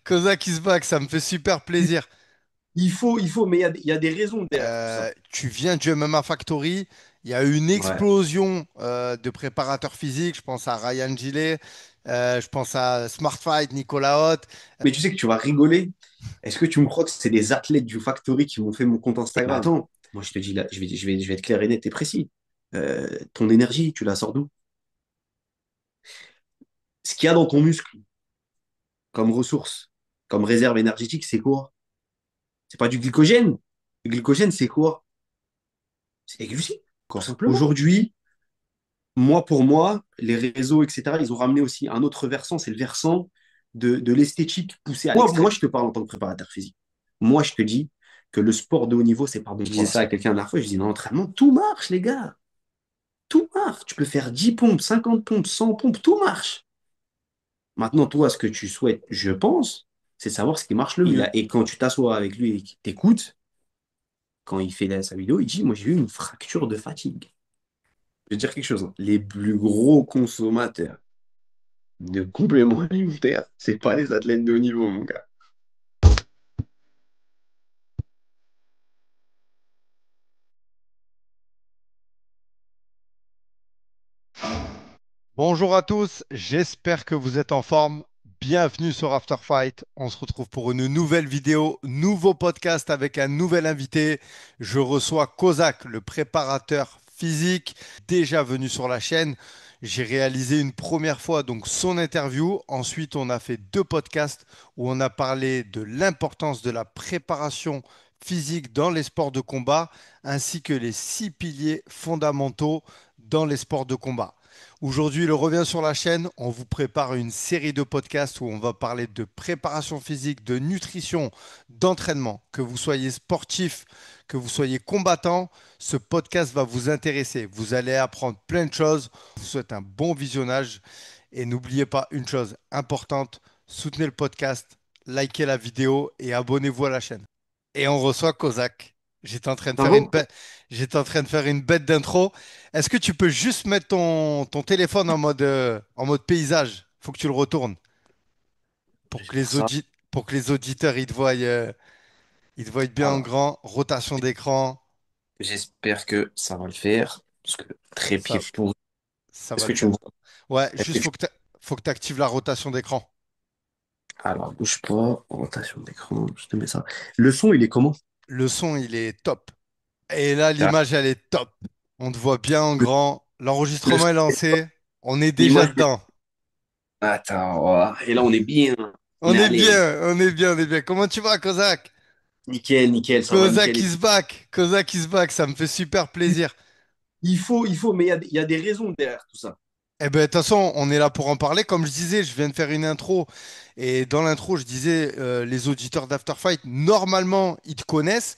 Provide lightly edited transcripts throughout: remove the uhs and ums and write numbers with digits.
Kozak is back, ça me fait super Il plaisir. mais il y a des raisons derrière tout ça. Tu viens du MMA Factory, il y a eu une Ouais. explosion de préparateurs physiques. Je pense à Ryan Gillet, je pense à Smart Fight, Nicolas Haute. Mais tu sais que tu vas rigoler. Est-ce que tu me crois que c'est des athlètes du Factory qui m'ont fait mon compte Instagram? Attends, moi je te dis là, je vais être clair et net et précis. Ton énergie, tu la sors d'où? Ce qu'il y a dans ton muscle comme ressource, comme réserve énergétique, c'est quoi? C'est pas du glycogène. Le glycogène, c'est quoi? C'est des glucides, tout Encore. simplement. Aujourd'hui, moi, pour moi, les réseaux, etc., ils ont ramené aussi un autre versant, c'est le versant de l'esthétique poussé à l'extrême. Moi, je te parle en tant que préparateur physique. Moi, je te dis que le sport de haut niveau, c'est pas bon. Je disais ça à quelqu'un la dernière fois, je disais, dans l'entraînement, tout marche, les gars. Tout marche. Tu peux faire 10 pompes, 50 pompes, 100 pompes, tout marche. Maintenant, toi, ce que tu souhaites, je pense, c'est savoir ce qui marche le mieux. Et quand tu t'assois avec lui et qu'il t'écoute, quand il fait sa vidéo, il dit, moi, j'ai eu une fracture de fatigue. Je vais te dire quelque chose, hein. Les plus gros consommateurs de compléments alimentaires, c'est pas les athlètes de haut niveau, mon gars. Bonjour à tous, j'espère que vous êtes en forme. Bienvenue sur After Fight. On se retrouve pour une nouvelle vidéo, nouveau podcast avec un nouvel invité. Je reçois Kozak, le préparateur physique, déjà venu sur la chaîne. J'ai réalisé une première fois donc son interview. Ensuite, on a fait deux podcasts où on a parlé de l'importance de la préparation physique dans les sports de combat, ainsi que les six piliers fondamentaux dans les sports de combat. Aujourd'hui, il revient sur la chaîne. On vous prépare une série de podcasts où on va parler de préparation physique, de nutrition, d'entraînement. Que vous soyez sportif, que vous soyez combattant, ce podcast va vous intéresser. Vous allez apprendre plein de choses. Je vous souhaite un bon visionnage. Et n'oubliez pas une chose importante, soutenez le podcast, likez la vidéo et abonnez-vous à la chaîne. Et on reçoit Kozak. J'étais en train de faire une Bravo. bête, j'étais en train de faire une bête d'intro. Est-ce que tu peux juste mettre ton téléphone en mode paysage? Faut que tu le retournes Je vais faire ça. pour que les auditeurs ils te voient bien en Alors, grand, rotation d'écran, j'espère que ça va le faire. Parce que trépied ça, pour. ça Est-ce va que le tu me faire. vois? Ouais, Est-ce que juste tu- faut que tu actives la rotation d'écran. Alors, bouge pas. Rotation d'écran, je te mets ça. Le son, il est comment? Le son, il est top. Et là, Ah, l'image, elle est top. On te voit bien en Le, grand. le L'enregistrement son, est lancé. On est déjà l'image. dedans. Attends, voilà. Et là, on est bien. On On est à est l'aise. bien, on est bien, on est bien. Comment tu vas, Kozak? Nickel, nickel, ça va Kozak nickel. Et is tout. back. Kozak is back. Ça me fait super plaisir. Mais il y a des raisons derrière tout ça. Eh ben, de toute façon, on est là pour en parler. Comme je disais, je viens de faire une intro. Et dans l'intro, je disais, les auditeurs d'After Fight, normalement, ils te connaissent.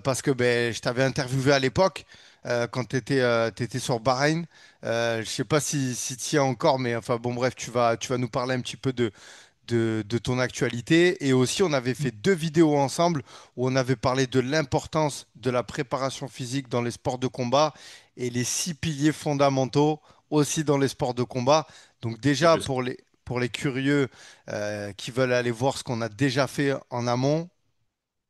Parce que ben, je t'avais interviewé à l'époque, quand tu étais sur Bahreïn. Je sais pas si tu y es encore, mais enfin, bon, bref, tu vas nous parler un petit peu de ton actualité. Et aussi, on avait fait deux vidéos ensemble où on avait parlé de l'importance de la préparation physique dans les sports de combat et les six piliers fondamentaux aussi dans les sports de combat. Donc déjà, Je sais. pour les curieux qui veulent aller voir ce qu'on a déjà fait en amont,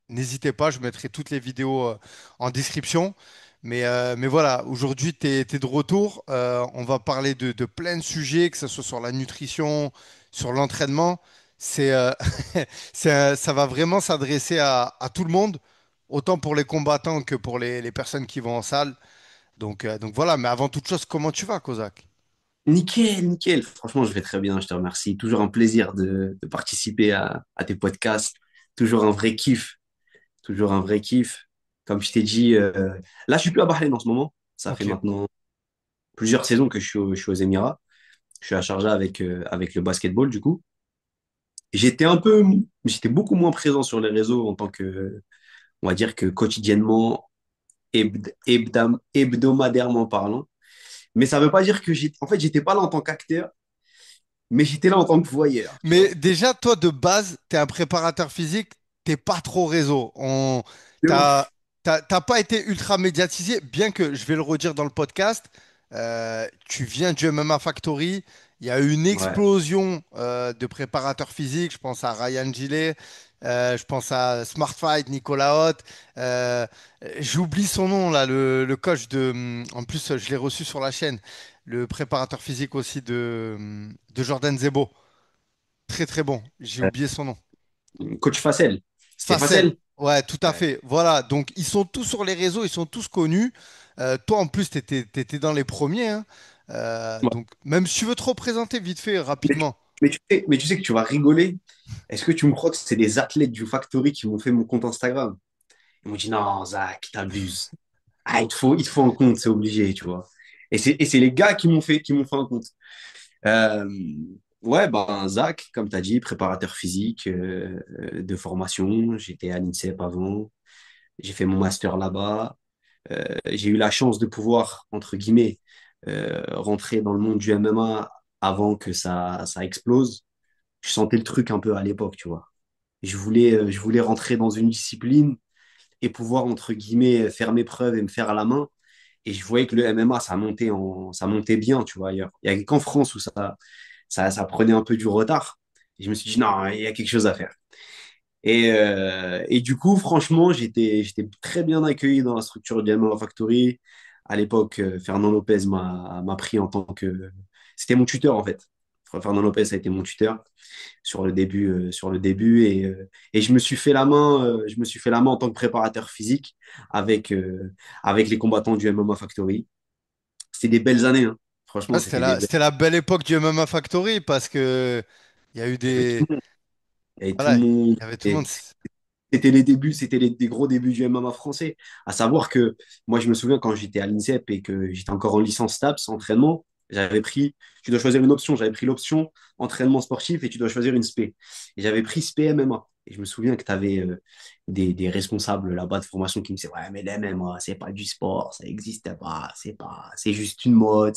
n'hésitez pas, je mettrai toutes les vidéos en description. Mais voilà, aujourd'hui, tu es de retour. On va parler de plein de sujets, que ce soit sur la nutrition, sur l'entraînement. C'est, ça va vraiment s'adresser à tout le monde, autant pour les combattants que pour les personnes qui vont en salle. Donc voilà, mais avant toute chose, comment tu vas, Kozak? Nickel, nickel. Franchement, je vais très bien, je te remercie. Toujours un plaisir de participer à tes podcasts. Toujours un vrai kiff. Toujours un vrai kiff. Comme je t'ai dit, là, je suis plus à Bahreïn en ce moment. Ça fait Ok. maintenant plusieurs saisons que je suis aux Émirats. Je suis à Sharjah avec le basketball, du coup. J'étais beaucoup moins présent sur les réseaux en tant que, on va dire que quotidiennement, hebdomadairement parlant. Mais ça ne veut pas dire que en fait, j'étais pas là en tant qu'acteur, mais j'étais là en tant que voyeur, tu Mais vois. déjà, toi, de base, tu es un préparateur physique, t'es pas trop réseau. De T'as, ouf. t'as pas été ultra médiatisé, bien que, je vais le redire dans le podcast, tu viens du MMA Factory Il y a eu une Ouais. explosion de préparateurs physiques. Je pense à Ryan Gillet, je pense à Smart Fight, Nicolas Haute. Euh, J'oublie son nom là, le coach de. En plus, je l'ai reçu sur la chaîne. Le préparateur physique aussi de Jordan Zebo. Très très bon. J'ai oublié son nom. Coach Facel. C'était Facel. Facel? Ouais, tout à Ouais. fait. Voilà. Donc, ils sont tous sur les réseaux, ils sont tous connus. Toi, en plus, tu étais dans les premiers, hein. Ouais. Donc, même si tu veux te représenter vite fait, Mais, tu rapidement. mais tu sais que tu vas rigoler. Est-ce que tu me crois que c'est des athlètes du Factory qui m'ont fait mon compte Instagram? Ils m'ont dit non, Zach, t'abuses. Ah, il te faut un compte, c'est obligé, tu vois. Et c'est les gars qui m'ont fait un compte. Euh, ouais, ben, Zach, comme tu as dit, préparateur physique de formation. J'étais à l'INSEP avant. J'ai fait mon master là-bas. J'ai eu la chance de pouvoir, entre guillemets, rentrer dans le monde du MMA avant que ça explose. Je sentais le truc un peu à l'époque, tu vois. Je voulais rentrer dans une discipline et pouvoir, entre guillemets, faire mes preuves et me faire à la main. Et je voyais que le MMA, ça montait bien, tu vois, ailleurs. Il n'y a qu'en France où ça prenait un peu du retard. Et je me suis dit, non, il y a quelque chose à faire. Et du coup, franchement, j'étais très bien accueilli dans la structure du MMA Factory. À l'époque, Fernand Lopez m'a pris en tant que... C'était mon tuteur, en fait. Fernand Lopez a été mon tuteur sur le début et je me suis fait la main en tant que préparateur physique avec les combattants du MMA Factory. C'était des belles années, hein. Ouais, Franchement, c'était des belles. c'était la belle époque du MMA Factory parce que il y a eu Il y avait tout des. le monde. Il y avait tout le Voilà, il monde. y avait tout le Et monde. c'était les débuts, c'était des gros débuts du MMA français. À savoir que moi, je me souviens quand j'étais à l'INSEP et que j'étais encore en licence STAPS, entraînement, tu dois choisir une option. J'avais pris l'option entraînement sportif et tu dois choisir une SP. Et j'avais pris SP MMA. Et je me souviens que tu avais des responsables là-bas de formation qui me disaient, ouais, mais l'MMA, c'est pas du sport, ça n'existe pas, c'est juste une mode.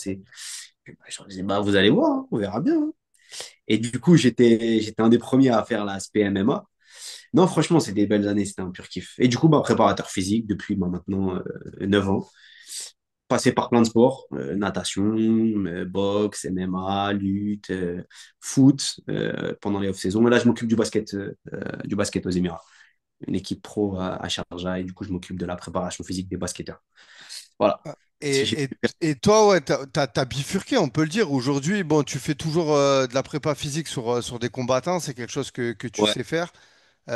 Je leur disais, bah, vous allez voir, hein, on verra bien, hein. Et du coup, j'étais un des premiers à faire la SP MMA. Non, franchement, c'est des belles années, c'était un pur kiff. Et du coup, bah, préparateur physique depuis maintenant 9 ans. Passé par plein de sports, natation, boxe, MMA, lutte, foot, pendant les off-saisons. Et là, je m'occupe du basket aux Émirats. Une équipe pro à Sharjah. Et du coup, je m'occupe de la préparation physique des basketteurs. Voilà. Si j'ai- Et, et, et toi, ouais, t'as bifurqué, on peut le dire. Aujourd'hui, bon, tu fais toujours de la prépa physique sur des combattants, c'est quelque chose que tu Ouais, sais faire.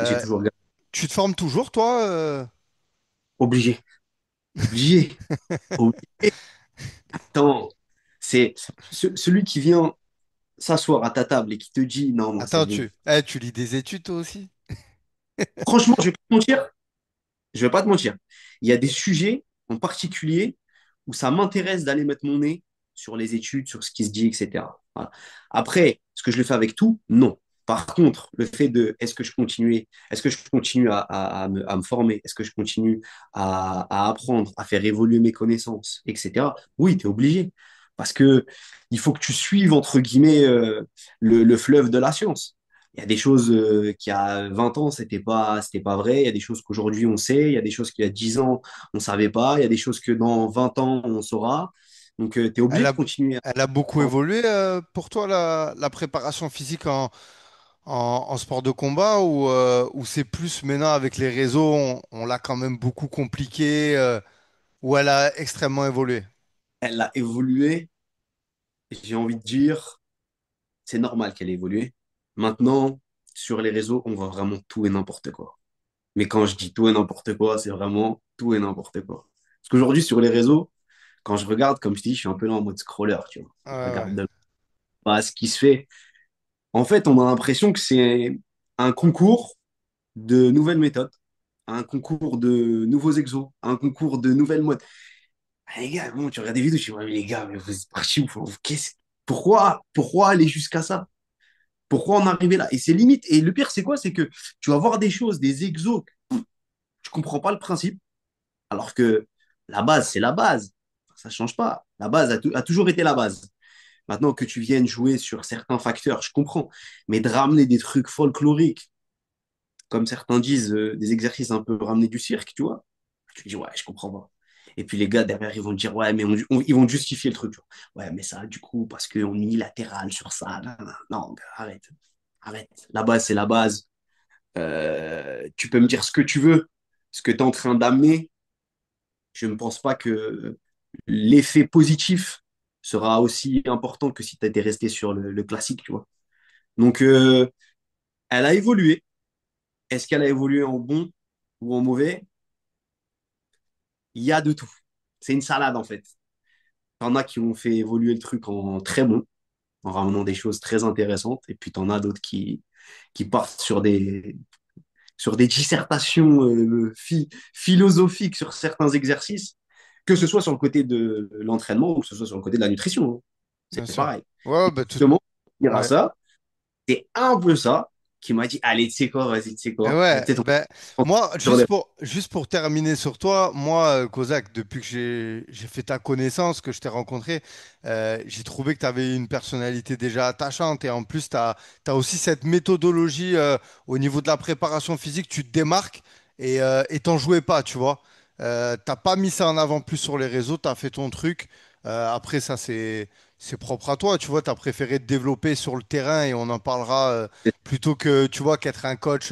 j'ai Euh, toujours gardé. Tu te formes toujours, toi? Obligé. Obligé. Obligé. Attends, c'est celui qui vient s'asseoir à ta table et qui te dit non, non, c'est Attends, bon. tu lis des études, toi aussi? Franchement, je vais pas te mentir. Je vais pas te mentir. Il y a des sujets en particulier où ça m'intéresse d'aller mettre mon nez sur les études, sur ce qui se dit, etc. Voilà. Après, est-ce que je le fais avec tout? Non. Par contre, le fait de est-ce que je continue à me former, est-ce que je continue à apprendre, à faire évoluer mes connaissances, etc. Oui, tu es obligé. Parce que il faut que tu suives, entre guillemets, le fleuve de la science. Il y a des choses qui, a 20 ans, c'était pas vrai. Il y a des choses qu'aujourd'hui, on sait. Il y a des choses qu'il y a 10 ans, on ne savait pas. Il y a des choses que dans 20 ans, on saura. Donc, tu es Elle obligé a, de continuer à elle a beaucoup apprendre. évolué pour toi, la préparation physique en sport de combat ou c'est plus maintenant avec les réseaux, on l'a quand même beaucoup compliqué ou elle a extrêmement évolué? Elle a évolué. J'ai envie de dire, c'est normal qu'elle ait évolué. Maintenant, sur les réseaux, on voit vraiment tout et n'importe quoi. Mais quand je dis tout et n'importe quoi, c'est vraiment tout et n'importe quoi. Parce qu'aujourd'hui, sur les réseaux, quand je regarde, comme je dis, je suis un peu là en mode scroller, tu vois. Ouais, Je ouais. regarde pas ce qui se fait. En fait, on a l'impression que c'est un concours de nouvelles méthodes, un concours de nouveaux exos, un concours de nouvelles modes. Ah, les gars, bon, tu regardes des vidéos, tu dis, ouais, mais les gars, mais vous êtes partis où? Pourquoi aller jusqu'à ça? Pourquoi en arriver là? Et c'est limite. Et le pire, c'est quoi? C'est que tu vas voir des choses, des exos, tu comprends pas le principe, alors que la base, c'est la base. Ça change pas. La base a toujours été la base. Maintenant que tu viennes jouer sur certains facteurs, je comprends. Mais de ramener des trucs folkloriques, comme certains disent, des exercices un peu ramenés du cirque, tu vois. Tu te dis, ouais, je comprends pas. Et puis les gars derrière, ils vont te dire, ouais, mais ils vont te justifier le truc. Tu vois. Ouais, mais ça, du coup, parce qu'on est unilatéral sur ça. Non, non, non, gars, arrête. Arrête. La base, c'est la base. Tu peux me dire ce que tu veux, ce que tu es en train d'amener. Je ne pense pas que l'effet positif sera aussi important que si tu étais resté sur le classique, tu vois. Donc, elle a évolué. Est-ce qu'elle a évolué en bon ou en mauvais? Il y a de tout. C'est une salade, en fait. T'en as qui ont fait évoluer le truc en très bon, en ramenant des choses très intéressantes. Et puis, t'en as d'autres qui partent sur des dissertations philosophiques sur certains exercices, que ce soit sur le côté de l'entraînement ou que ce soit sur le côté de la nutrition. Hein. Bien C'est sûr. pareil. Ouais, Et bah tout. justement, dire à Ouais. ça, c'est un peu ça qui m'a dit, allez, tu sais quoi, vas-y, tu sais Et quoi, ouais, peut-être ben, on moi, sur les... juste pour terminer sur toi, moi, Kozak, depuis que j'ai fait ta connaissance, que je t'ai rencontré, j'ai trouvé que tu avais une personnalité déjà attachante et en plus, tu as aussi cette méthodologie au niveau de la préparation physique, tu te démarques et t'en jouais pas, tu vois. T'as pas mis ça en avant plus sur les réseaux, tu as fait ton truc. Après, ça, c'est propre à toi, tu vois, tu as préféré te développer sur le terrain et on en parlera plutôt que, tu vois, qu'être un coach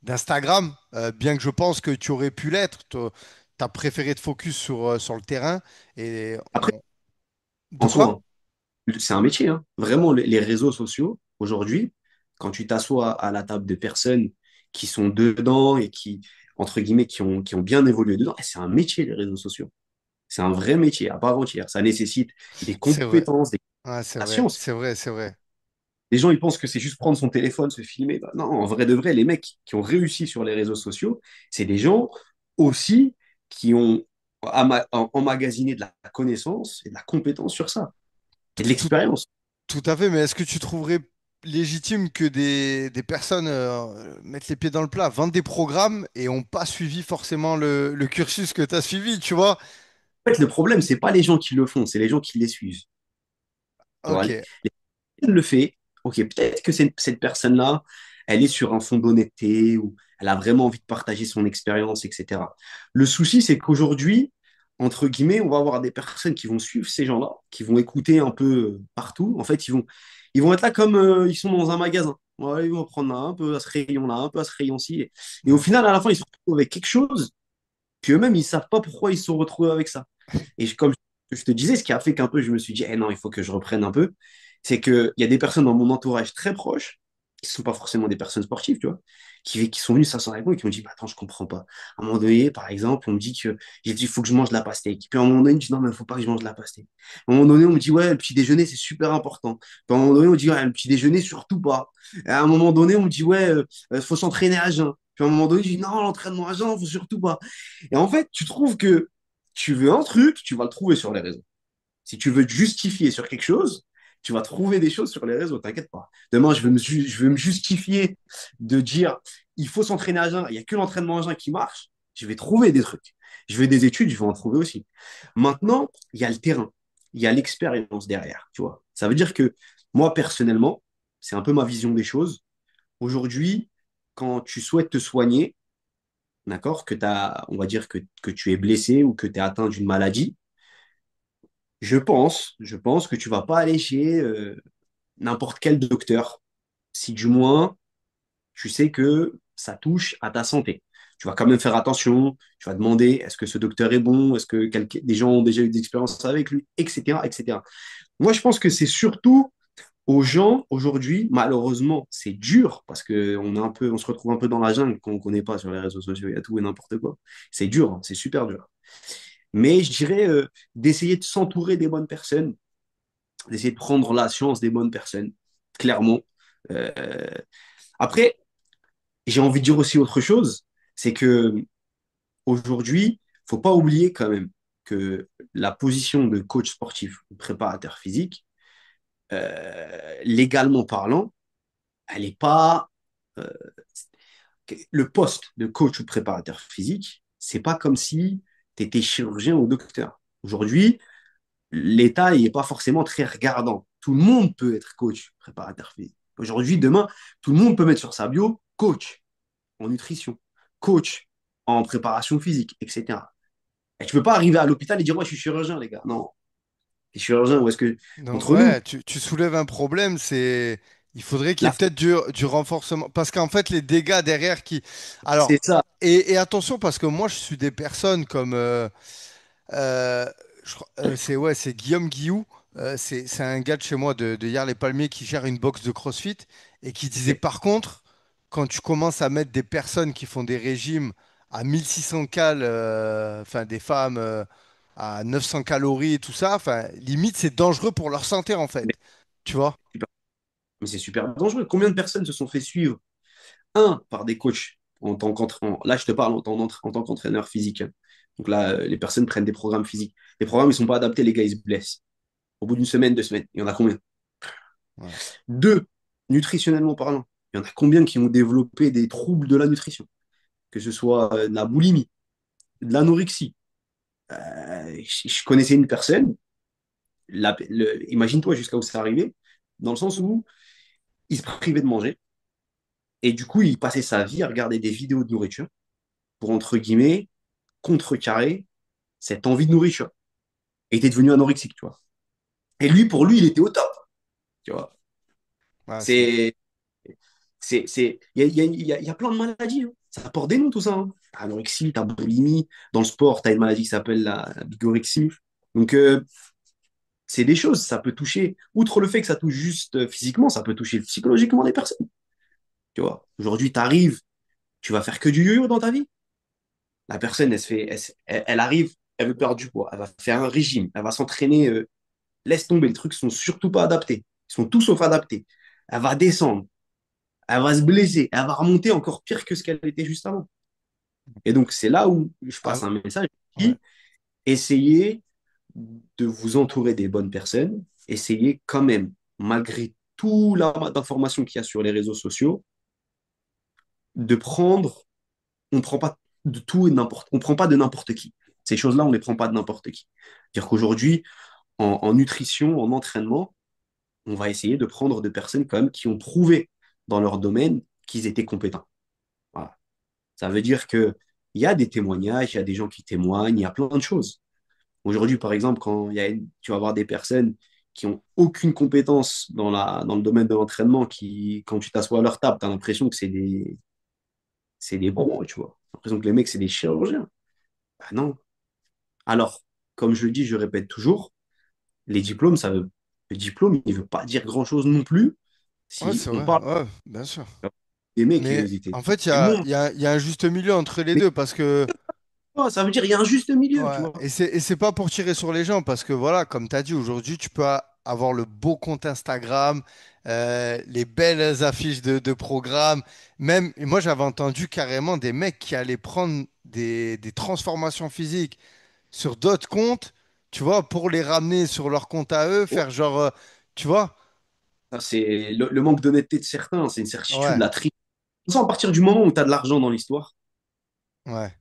d'Instagram, bien que je pense que tu aurais pu l'être, tu as préféré te focus sur le terrain. Et Après, De en quoi? soi, c'est un métier. Hein. Vraiment, les réseaux sociaux, aujourd'hui, quand tu t'assois à la table de personnes qui sont dedans et qui, entre guillemets, qui ont bien évolué dedans, c'est un métier, les réseaux sociaux. C'est un vrai métier à part entière. Ça nécessite des C'est vrai. compétences, des Ouais, c'est vrai, patience. c'est vrai, c'est vrai. Les gens, ils pensent que c'est juste prendre son téléphone, se filmer. Bah, non, en vrai de vrai, les mecs qui ont réussi sur les réseaux sociaux, c'est des gens aussi qui ont emmagasiné de la connaissance et de la compétence sur ça, et de Tout, l'expérience. tout à fait, mais est-ce que tu trouverais légitime que des personnes mettent les pieds dans le plat, vendent des programmes et n'ont pas suivi forcément le cursus que tu as suivi, tu vois? En fait, le problème, c'est pas les gens qui le font, c'est les gens qui les suivent. Tu vois, Ok, elle le fait, ok, peut-être que cette personne-là, elle est sur un fond d'honnêteté ou elle a vraiment envie de partager son expérience, etc. Le souci, c'est qu'aujourd'hui, entre guillemets, on va avoir des personnes qui vont suivre ces gens-là, qui vont écouter un peu partout. En fait, ils vont être là comme ils sont dans un magasin. Ouais, ils vont prendre un peu à ce rayon-là, un peu à ce rayon-ci. Et au ouais, final, à la fin, ils se retrouvent avec quelque chose qu'eux-mêmes, ils ne savent pas pourquoi ils se sont retrouvés avec ça. Et comme je te disais, ce qui a fait qu'un peu, je me suis dit, eh non, il faut que je reprenne un peu, c'est qu'il y a des personnes dans mon entourage très proche, qui ne sont pas forcément des personnes sportives, tu vois, qui sont venues s'asseoir avec moi et qui m'ont dit, bah, attends, je comprends pas. À un moment donné, par exemple, on me dit que j'ai dit, il faut que je mange de la pastèque. Puis à un moment donné, je dis, non, mais il ne faut pas que je mange de la pastèque. À un moment donné, on me dit, ouais, le petit déjeuner, c'est super important. Puis à un moment donné, on me dit, ouais, le petit déjeuner, surtout pas. Et à un moment donné, on me dit, ouais, faut s'entraîner à jeun. Puis à un moment donné, je dis, non, l'entraînement à jeun, faut surtout pas. Et en fait, tu trouves que tu veux un truc, tu vas le trouver sur les réseaux. Si tu veux te justifier sur quelque chose, tu vas trouver des choses sur les réseaux, t'inquiète pas. Demain, je vais me justifier de dire il faut s'entraîner à jeun, il n'y a que l'entraînement à jeun qui marche. Je vais trouver des trucs. Je vais des études, je vais en trouver aussi. Maintenant, il y a le terrain, il y a l'expérience derrière, tu vois. Ça veut dire que moi, personnellement, c'est un peu ma vision des choses. Aujourd'hui, quand tu souhaites te soigner, d'accord, on va dire que tu es blessé ou que tu es atteint d'une maladie, je pense que tu vas pas aller chez n'importe quel docteur, si du moins tu sais que ça touche à ta santé. Tu vas quand même faire attention, tu vas demander est-ce que ce docteur est bon, est-ce que des gens ont déjà eu des expériences avec lui, etc., etc. Moi, je pense que c'est surtout aux gens aujourd'hui, malheureusement, c'est dur parce on se retrouve un peu dans la jungle qu'on ne connaît pas sur les réseaux sociaux, il y a tout et n'importe quoi. C'est dur, hein, c'est super dur. Mais je dirais d'essayer de s'entourer des bonnes personnes, d'essayer de prendre la science des bonnes personnes, clairement. Euh, Après, j'ai envie de dire aussi autre chose, c'est que aujourd'hui, faut pas oublier quand même que la position de coach sportif ou préparateur physique, légalement parlant, elle n'est pas euh, le poste de coach ou préparateur physique, c'est pas comme si tu étais chirurgien ou docteur. Aujourd'hui, l'État n'est pas forcément très regardant. Tout le monde peut être coach, préparateur physique. Aujourd'hui, demain, tout le monde peut mettre sur sa bio coach en nutrition, coach en préparation physique, etc. Et tu peux pas arriver à l'hôpital et dire, ouais, je suis chirurgien, les gars. Non, t'es chirurgien, ou est-ce que, Donc, entre nous, ouais, tu soulèves un problème, c'est. Il faudrait qu'il y ait la peut-être du renforcement. Parce qu'en fait, les dégâts derrière qui. Alors, c'est ça. et attention, parce que moi, je suis des personnes comme. Euh, c'est ouais, c'est Guillaume Guillou. C'est un gars de chez moi de Hyères-les-Palmiers qui gère une box de CrossFit et qui disait Ok. par contre, quand tu commences à mettre des personnes qui font des régimes à 1600 cales, enfin des femmes à 900 calories et tout ça, enfin limite c'est dangereux pour leur santé en Mais, fait. Tu vois? super- mais c'est super dangereux. Combien de personnes se sont fait suivre, un, par des coachs en tant qu'entraîneur. Là, je te parle en tant qu'entraîneur physique, hein. Donc là, les personnes prennent des programmes physiques. Les programmes, ils ne sont pas adaptés, les gars, ils se blessent. Au bout d'une semaine, 2 semaines, il y en a combien? Ouais. Deux, nutritionnellement parlant, il y en a combien qui ont développé des troubles de la nutrition? Que ce soit de la boulimie, de l'anorexie. Je connaissais une personne, imagine-toi jusqu'à où c'est arrivé, dans le sens où il se privait de manger et du coup, il passait sa vie à regarder des vidéos de nourriture pour, entre guillemets, contrecarrer cette envie de nourriture. Et il était devenu anorexique, tu vois. Et lui, pour lui, il était au top, tu vois. Ouais, C'est, il y a plein de maladies, hein. Ça porte des noms, tout ça, hein. T'as anorexie, t'as boulimie. Dans le sport, t'as une maladie qui s'appelle la bigorexie. Donc, c'est des choses, ça peut toucher, outre le fait que ça touche juste physiquement, ça peut toucher psychologiquement des personnes. Tu vois, aujourd'hui, tu arrives, tu vas faire que du yo-yo dans ta vie. La personne, elle arrive, elle veut perdre du poids, elle va faire un régime, elle va s'entraîner, laisse tomber, les trucs sont surtout pas adaptés. Ils sont tout sauf adaptés. Elle va descendre, elle va se blesser, elle va remonter encore pire que ce qu'elle était juste avant. Et donc, c'est là où je ah, passe un message ouais. qui essayez de vous entourer des bonnes personnes, essayez quand même, malgré tout la d'informations qu'il y a sur les réseaux sociaux, de prendre, on ne prend pas de tout et n'importe, on prend pas de n'importe qui. Ces choses-là, on ne les prend pas de n'importe qui. C'est-à-dire qu'aujourd'hui, en nutrition, en entraînement, on va essayer de prendre des personnes quand même qui ont prouvé dans leur domaine qu'ils étaient compétents. Voilà. Ça veut dire que il y a des témoignages, il y a des gens qui témoignent, il y a plein de choses. Aujourd'hui, par exemple, tu vas avoir des personnes qui ont aucune compétence dans le domaine de l'entraînement, qui, quand tu t'assois à leur table, tu as l'impression que c'est des bons, tu vois. T'as l'impression que les mecs, c'est des chirurgiens. Ah non. Alors, comme je le dis, je répète toujours, le diplôme, il ne veut pas dire grand-chose non plus Ouais, si c'est on vrai, parle ouais, bien sûr. des mecs, Mais ils étaient en fait, du monde. il y a un juste milieu entre les Mais deux parce que oh, ça veut dire qu'il y a un juste milieu, tu ouais, vois. et c'est pas pour tirer sur les gens parce que voilà, comme tu as dit, aujourd'hui, tu peux avoir le beau compte Instagram, les belles affiches de programmes. Même, et moi, j'avais entendu carrément des mecs qui allaient prendre des transformations physiques sur d'autres comptes, tu vois, pour les ramener sur leur compte à eux, faire genre, tu vois, Ça, c'est le manque d'honnêteté de certains, c'est une certitude, ouais, la triche. À partir du moment où tu as de l'argent dans l'histoire, ouais.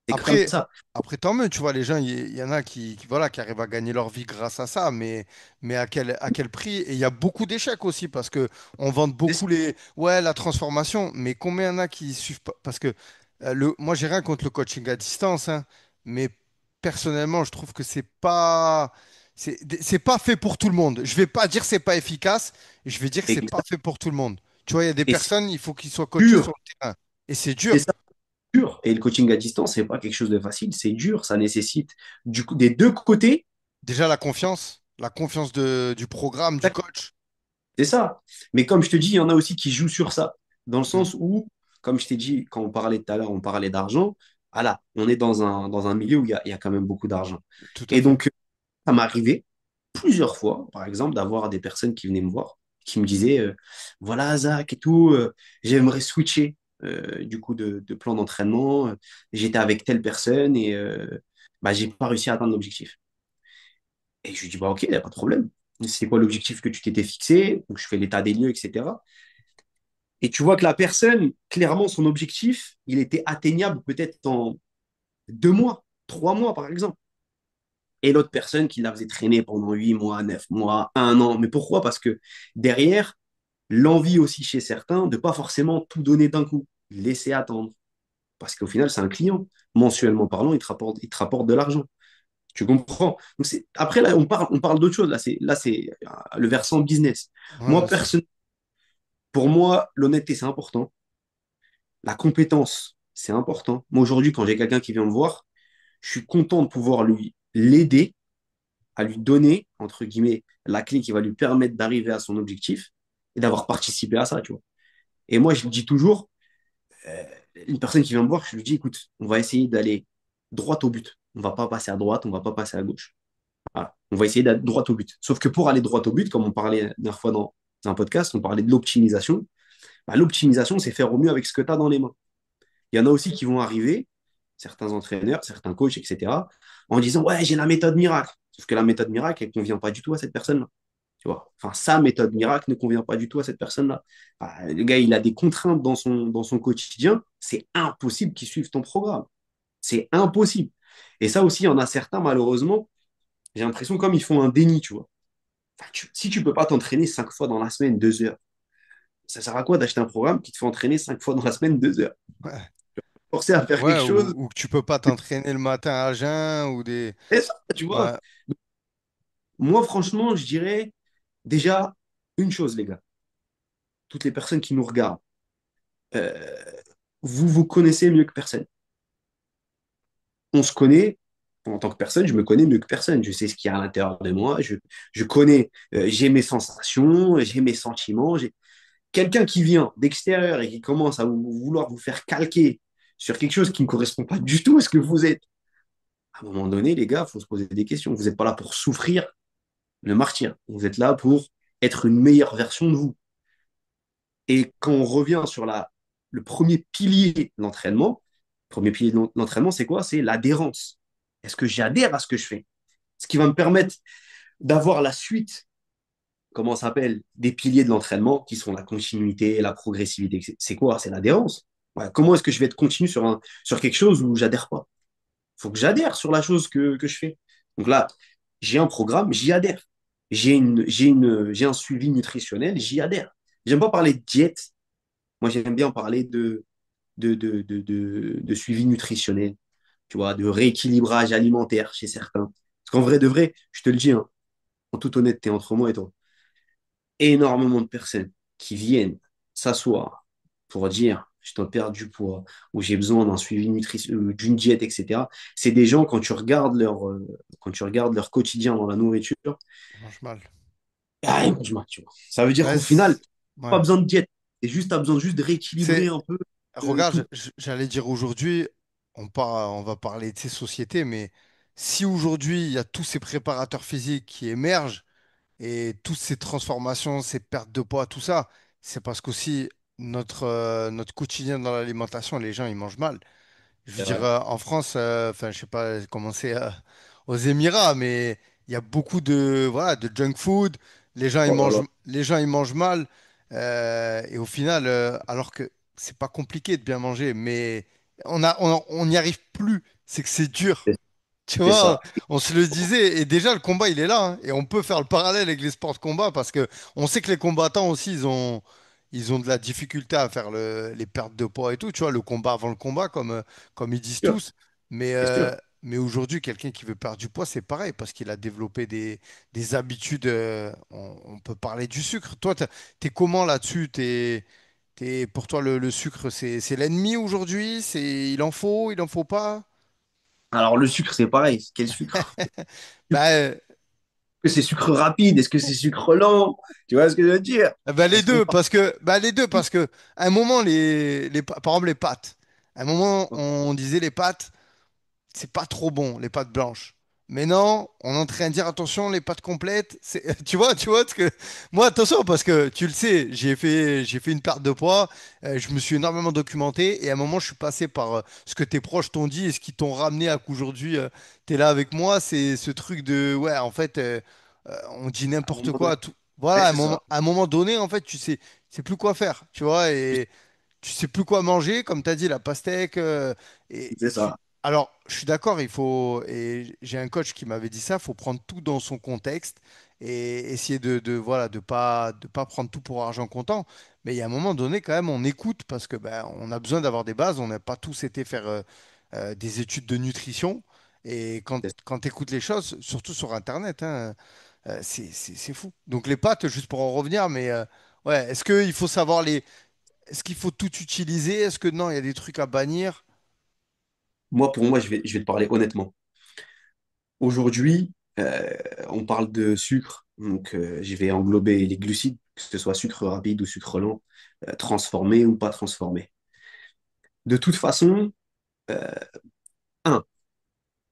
c'est comme Après, ça. après, tant mieux, tu vois, les gens, il y en a voilà, qui arrivent à gagner leur vie grâce à ça, mais à quel prix? Et il y a beaucoup d'échecs aussi, parce que on vante beaucoup ouais, la transformation, mais combien il y en a qui suivent pas? Parce que moi, j'ai rien contre le coaching à distance, hein, mais personnellement, je trouve que c'est pas fait pour tout le monde. Je vais pas dire c'est pas efficace, je vais dire que c'est pas Exact. fait pour tout le monde. Tu vois, il y a des Et c'est personnes, il faut qu'ils soient coachés sur dur, le terrain. Et c'est c'est dur. ça, dur. Et le coaching à distance, c'est pas quelque chose de facile, c'est dur, ça nécessite du coup, des deux côtés. Déjà la confiance du programme, du coach. C'est ça. Mais comme je te dis, il y en a aussi qui jouent sur ça, dans le Mm. sens où, comme je t'ai dit, quand on parlait tout à l'heure, on parlait d'argent. Voilà, on est dans un milieu où il y a quand même beaucoup d'argent. Tout à Et fait. donc, ça m'est arrivé plusieurs fois, par exemple, d'avoir des personnes qui venaient me voir, qui me disaient, voilà, Zach et tout, j'aimerais switcher du coup de plan d'entraînement. J'étais avec telle personne et bah, j'ai pas réussi à atteindre l'objectif. Et je lui dis, bah, ok, il n'y a pas de problème. C'est quoi l'objectif que tu t'étais fixé? Donc, je fais l'état des lieux, etc. Et tu vois que la personne, clairement, son objectif, il était atteignable peut-être en 2 mois, 3 mois, par exemple. Et l'autre personne qui la faisait traîner pendant 8 mois, 9 mois, un an. Mais pourquoi? Parce que derrière, l'envie aussi chez certains de pas forcément tout donner d'un coup, laisser attendre. Parce qu'au final, c'est un client. mensuellement parlant, il te rapporte de l'argent. Tu comprends? Donc après, là, on parle d'autre chose. Là, c'est le versant business. Ouais, Moi, bien sûr. pour moi, l'honnêteté, c'est important. La compétence, c'est important. Moi, aujourd'hui, quand j'ai quelqu'un qui vient me voir, je suis content de pouvoir l'aider à lui donner, entre guillemets, la clé qui va lui permettre d'arriver à son objectif et d'avoir participé à ça, tu vois. Et moi, je le dis toujours, euh, une personne qui vient me voir, je lui dis, écoute, on va essayer d'aller droit au but. On va pas passer à droite, on va pas passer à gauche. Voilà. On va essayer d'aller droit au but. Sauf que pour aller droit au but, comme on parlait la dernière fois dans un podcast, on parlait de l'optimisation. Bah, l'optimisation, c'est faire au mieux avec ce que tu as dans les mains. Il y en a aussi qui vont arriver, certains entraîneurs, certains coachs, etc., en disant, ouais, j'ai la méthode miracle. Sauf que la méthode miracle, elle ne convient pas du tout à cette personne-là. Tu vois, enfin, sa méthode miracle ne convient pas du tout à cette personne-là. Enfin, le gars, il a des contraintes dans son quotidien. C'est impossible qu'il suive ton programme. C'est impossible. Et ça aussi, il y en a certains, malheureusement, j'ai l'impression comme ils font un déni, tu vois. Enfin, si tu ne peux pas t'entraîner 5 fois dans la semaine, 2 heures, ça sert à quoi d'acheter un programme qui te fait entraîner 5 fois dans la semaine, 2 heures? Ouais. Forcer à faire quelque Ouais, chose, ou que tu peux pas t'entraîner le matin à jeun ou des. c'est ça, tu vois. Ouais, Moi, franchement, je dirais déjà une chose, les gars. Toutes les personnes qui nous regardent, euh, vous vous connaissez mieux que personne. On se connaît, en tant que personne, je me connais mieux que personne. Je sais ce qu'il y a à l'intérieur de moi. Je connais, j'ai mes sensations, j'ai mes sentiments. Quelqu'un qui vient d'extérieur et qui commence à vouloir vous faire calquer sur quelque chose qui ne correspond pas du tout à ce que vous êtes, à un moment donné, les gars, il faut se poser des questions. Vous n'êtes pas là pour souffrir le martyr. Vous êtes là pour être une meilleure version de vous. Et quand on revient sur le premier pilier de l'entraînement, le premier pilier de l'entraînement, c'est quoi? C'est l'adhérence. Est-ce que j'adhère à ce que je fais? Ce qui va me permettre d'avoir la suite, comment ça s'appelle, des piliers de l'entraînement, qui sont la continuité, la progressivité. C'est quoi? C'est l'adhérence. Ouais, comment est-ce que je vais être continu sur quelque chose où j'adhère pas? Il faut que j'adhère sur la chose que je fais. Donc là, j'ai un programme, j'y adhère. J'ai un suivi nutritionnel, j'y adhère. J'aime pas parler de diète. Moi, j'aime bien parler de suivi nutritionnel, tu vois, de rééquilibrage alimentaire chez certains. Parce qu'en vrai de vrai, je te le dis, hein, en toute honnêteté, entre moi et toi, énormément de personnes qui viennent s'asseoir pour dire je dois perdre du poids ou j'ai besoin d'un suivi nutritionnel, d'une diète, etc. C'est des gens, quand tu regardes leur quotidien dans la nourriture, ça mange mal. ah, ils mangent mal, tu vois. Ça veut dire Ouais, qu'au final, pas ouais. besoin de diète. T'as besoin juste de rééquilibrer C'est, un peu regarde, tout. j'allais dire aujourd'hui, on va parler de ces sociétés, mais si aujourd'hui il y a tous ces préparateurs physiques qui émergent et toutes ces transformations, ces pertes de poids, tout ça, c'est parce qu'aussi notre quotidien dans l'alimentation, les gens ils mangent mal. Je veux C'est dire, vrai. en France, enfin, je sais pas comment c'est aux Émirats, mais il y a beaucoup de, voilà, de junk food. Oh là là. Les gens, ils mangent mal. Et au final, alors que c'est pas compliqué de bien manger, mais on n'y arrive plus. C'est que c'est dur. C'est Tu c'est vois, ça. on se le disait, et déjà le combat il est là, hein, et on peut faire le parallèle avec les sports de combat parce que on sait que les combattants aussi ils ont de la difficulté à faire les pertes de poids et tout, tu vois, le combat avant le combat comme ils disent C'est sûr. tous. Mais, C'est sûr. mais aujourd'hui, quelqu'un qui veut perdre du poids, c'est pareil parce qu'il a développé des habitudes. On peut parler du sucre. Toi, t'es comment là-dessus? Pour toi, le sucre, c'est l'ennemi aujourd'hui? Il en faut pas? Alors, le sucre, c'est pareil. Quel sucre? Bah, Est-ce que c'est sucre rapide? Est-ce que c'est sucre lent? Tu vois ce que je veux dire? Les Est-ce qu'on deux, parle... les deux, parce que à un moment, par exemple, les pâtes. À un moment, on disait les pâtes, c'est pas trop bon, les pâtes blanches. Mais non, on est en train de dire attention, les pâtes complètes, tu vois, parce que moi, attention, parce que tu le sais, j'ai fait une perte de poids, je me suis énormément documenté, et à un moment, je suis passé par ce que tes proches t'ont dit et ce qu'ils t'ont ramené à qu'aujourd'hui, tu es là avec moi, c'est ce truc de, ouais, en fait, on dit À un n'importe moment donné. quoi. Voilà, Ouais, c'est ça. à un moment donné, en fait, tu sais plus quoi faire, tu vois, et tu sais plus quoi manger, comme tu as dit, la pastèque. C'est ça. Alors, je suis d'accord, il faut, et j'ai un coach qui m'avait dit ça, il faut prendre tout dans son contexte et essayer voilà, de pas prendre tout pour argent comptant. Mais il y a un moment donné, quand même, on écoute parce que ben, on a besoin d'avoir des bases, on n'a pas tous été faire. des études de nutrition. Et quand tu écoutes les choses, surtout sur Internet, hein, c'est fou. Donc les pâtes, juste pour en revenir, mais ouais, est-ce qu'il faut savoir est-ce qu'il faut tout utiliser? Est-ce que non, il y a des trucs à bannir? Moi, pour moi, je vais te parler honnêtement. Aujourd'hui, on parle de sucre, donc je vais englober les glucides, que ce soit sucre rapide ou sucre lent, transformé ou pas transformé. De toute façon, euh, un,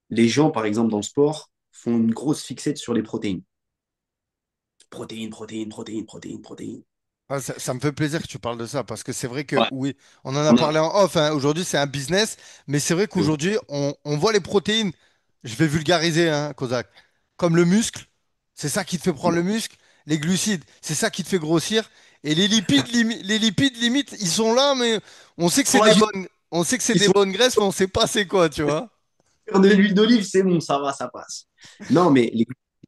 les gens, par exemple, dans le sport, font une grosse fixette sur les protéines. Protéines, protéines, protéines, protéines, protéines. Ah, ça me fait plaisir que tu parles de ça parce que c'est vrai que Ouais, oui, on en a on parlé a. en off, hein. Aujourd'hui, c'est un business, mais c'est vrai qu'aujourd'hui, on voit les protéines. Je vais vulgariser, hein, Kozak. Comme le muscle, c'est ça qui te fait prendre le muscle. Les glucides, c'est ça qui te fait grossir. Et les lipides, limite, ils sont là, mais on sait que Ils c'est sont là des juste- bonnes, on sait que c'est ils des sont bonnes graisses, mais on sait pas c'est quoi, tu vois. sur de l'huile d'olive, c'est bon, ça va, ça passe. Non, mais les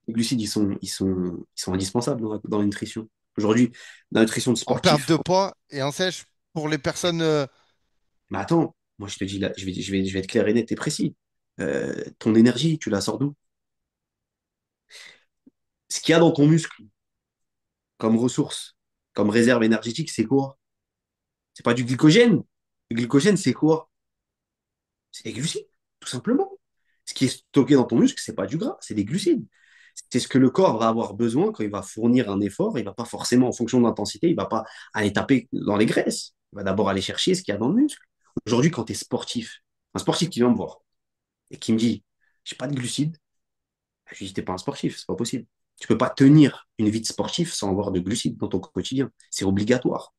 glucides, ils sont indispensables dans la nutrition. Aujourd'hui, dans la nutrition de En perte sportif, de poids et en sèche pour les personnes. mais attends, moi je te dis là, je vais être clair et net et précis. Ton énergie, tu la sors d'où? Ce qu'il y a dans ton muscle comme ressource, comme réserve énergétique, c'est quoi? C'est pas du glycogène. Le glycogène, c'est quoi? C'est des glucides, tout simplement. Ce qui est stocké dans ton muscle, c'est pas du gras, c'est des glucides. C'est ce que le corps va avoir besoin quand il va fournir un effort. Il va pas forcément, en fonction de l'intensité, il va pas aller taper dans les graisses. Il va d'abord aller chercher ce qu'il y a dans le muscle. Aujourd'hui, quand tu es sportif, un sportif qui vient me voir et qui me dit, j'ai pas de glucides, je lui dis, t'es pas un sportif, c'est pas possible. Tu peux pas tenir une vie de sportif sans avoir de glucides dans ton quotidien. C'est obligatoire.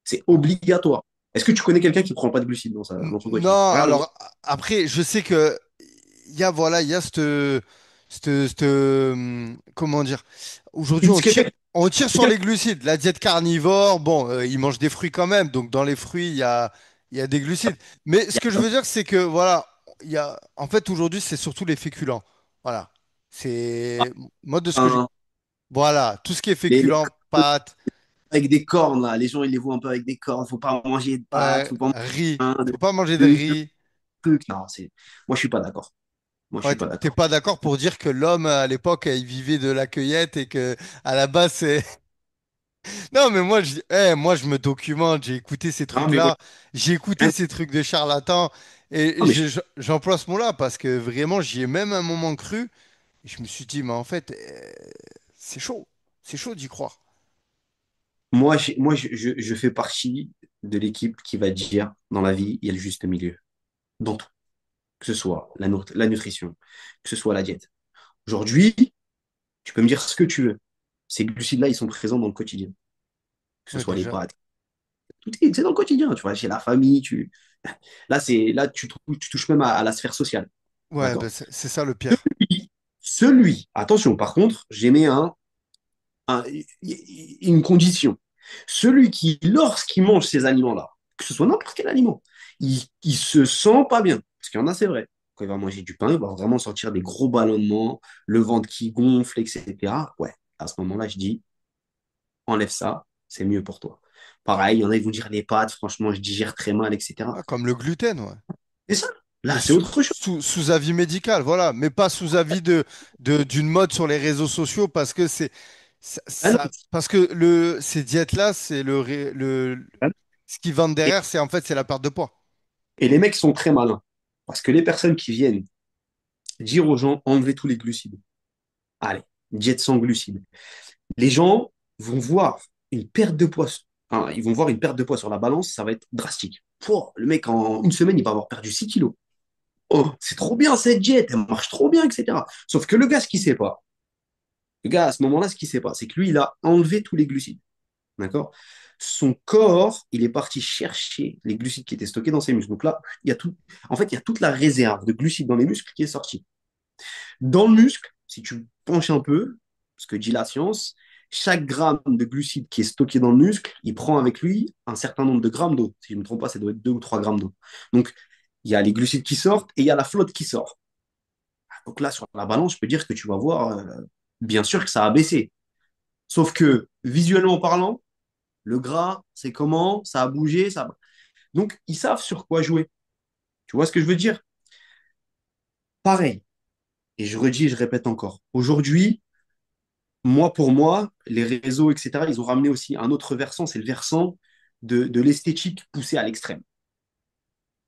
C'est obligatoire. Est-ce que tu connais quelqu'un qui prend pas de glucides dans son quotidien? Non, Regarde, alors après, je sais que voilà, il y a comment dire. Aujourd'hui, quelqu'un on tire sur quelqu'un les glucides. La diète carnivore, bon, ils mangent des fruits quand même, donc dans les fruits, il y a des glucides. Mais ce que je veux dire, c'est que voilà, en fait, aujourd'hui, c'est surtout les féculents. Voilà, c'est moi de ce que j'ai. un- Voilà, tout ce qui est les féculents, pâtes, avec des cornes, là. Les gens, ils les voient un peu avec des cornes. Faut pas manger de pâtes, ouais, faut pas riz. manger Faut pas manger de de riz. trucs. Non, c'est... Moi, je suis pas d'accord. Moi, je Ouais, suis pas t'es d'accord. pas d'accord pour dire que l'homme à l'époque il vivait de la cueillette et que à la base c'est. Non mais moi je me documente, j'ai écouté ces Non, mais moi, trucs-là, j'ai écouté ces trucs de charlatans et non, mais j'emploie ce mot-là parce que vraiment j'y ai même un moment cru et je me suis dit mais en fait c'est chaud, c'est chaud d'y croire. je fais partie de l'équipe qui va dire dans la vie, il y a le juste milieu. Dans tout. Que ce soit la nutrition, que ce soit la diète. Aujourd'hui, tu peux me dire ce que tu veux. Ces glucides-là, ils sont présents dans le quotidien. Que ce Ouais soit les déjà. pâtes. C'est dans le quotidien, tu vois, chez la famille, là, tu touches même à la sphère sociale. Ouais ben D'accord? c'est ça le pire. Attention, par contre, j'émets une condition. Celui qui, lorsqu'il mange ces aliments-là, que ce soit n'importe quel aliment, il se sent pas bien. Parce qu'il y en a, c'est vrai. Quand il va manger du pain, il va vraiment sentir des gros ballonnements, le ventre qui gonfle, etc. Ouais, à ce moment-là, je dis, enlève ça, c'est mieux pour toi. Pareil, il y en a, ils vont dire les pâtes, franchement, je digère très mal, etc. Ah, comme le gluten, ouais. Et ça, Mais là, c'est autre chose. sous avis médical, voilà, mais pas sous avis d'une mode sur les réseaux sociaux parce que Ah non, parce que ces diètes-là, c'est ce qu'ils vendent et, derrière, c'est la perte de poids. et les mecs sont très malins. Parce que les personnes qui viennent dire aux gens, enlevez tous les glucides. Allez, diète sans glucides. Les gens vont voir une perte de poids. Hein, ils vont voir une perte de poids sur la balance, ça va être drastique. Pouah, le mec, en une semaine, il va avoir perdu 6 kilos. Oh, c'est trop bien cette diète, elle marche trop bien, etc. Sauf que le gars, ce qu'il sait pas, le gars, à ce moment-là, ce qu'il sait pas, c'est que lui, il a enlevé tous les glucides. D'accord? Son corps, il est parti chercher les glucides qui étaient stockés dans ses muscles. Donc là, il y a tout, en fait, il y a toute la réserve de glucides dans les muscles qui est sortie. Dans le muscle, si tu penches un peu, ce que dit la science, chaque gramme de glucides qui est stocké dans le muscle, il prend avec lui un certain nombre de grammes d'eau. Si je ne me trompe pas, ça doit être 2 ou 3 grammes d'eau. Donc, il y a les glucides qui sortent et il y a la flotte qui sort. Donc là, sur la balance, je peux dire que tu vas voir, bien sûr que ça a baissé. Sauf que, visuellement parlant, le gras, c'est comment, ça a bougé, ça. Donc, ils savent sur quoi jouer. Tu vois ce que je veux dire? Pareil. Et je redis et je répète encore. Aujourd'hui, moi, pour moi, les réseaux, etc., ils ont ramené aussi un autre versant, c'est le versant de l'esthétique poussée à l'extrême.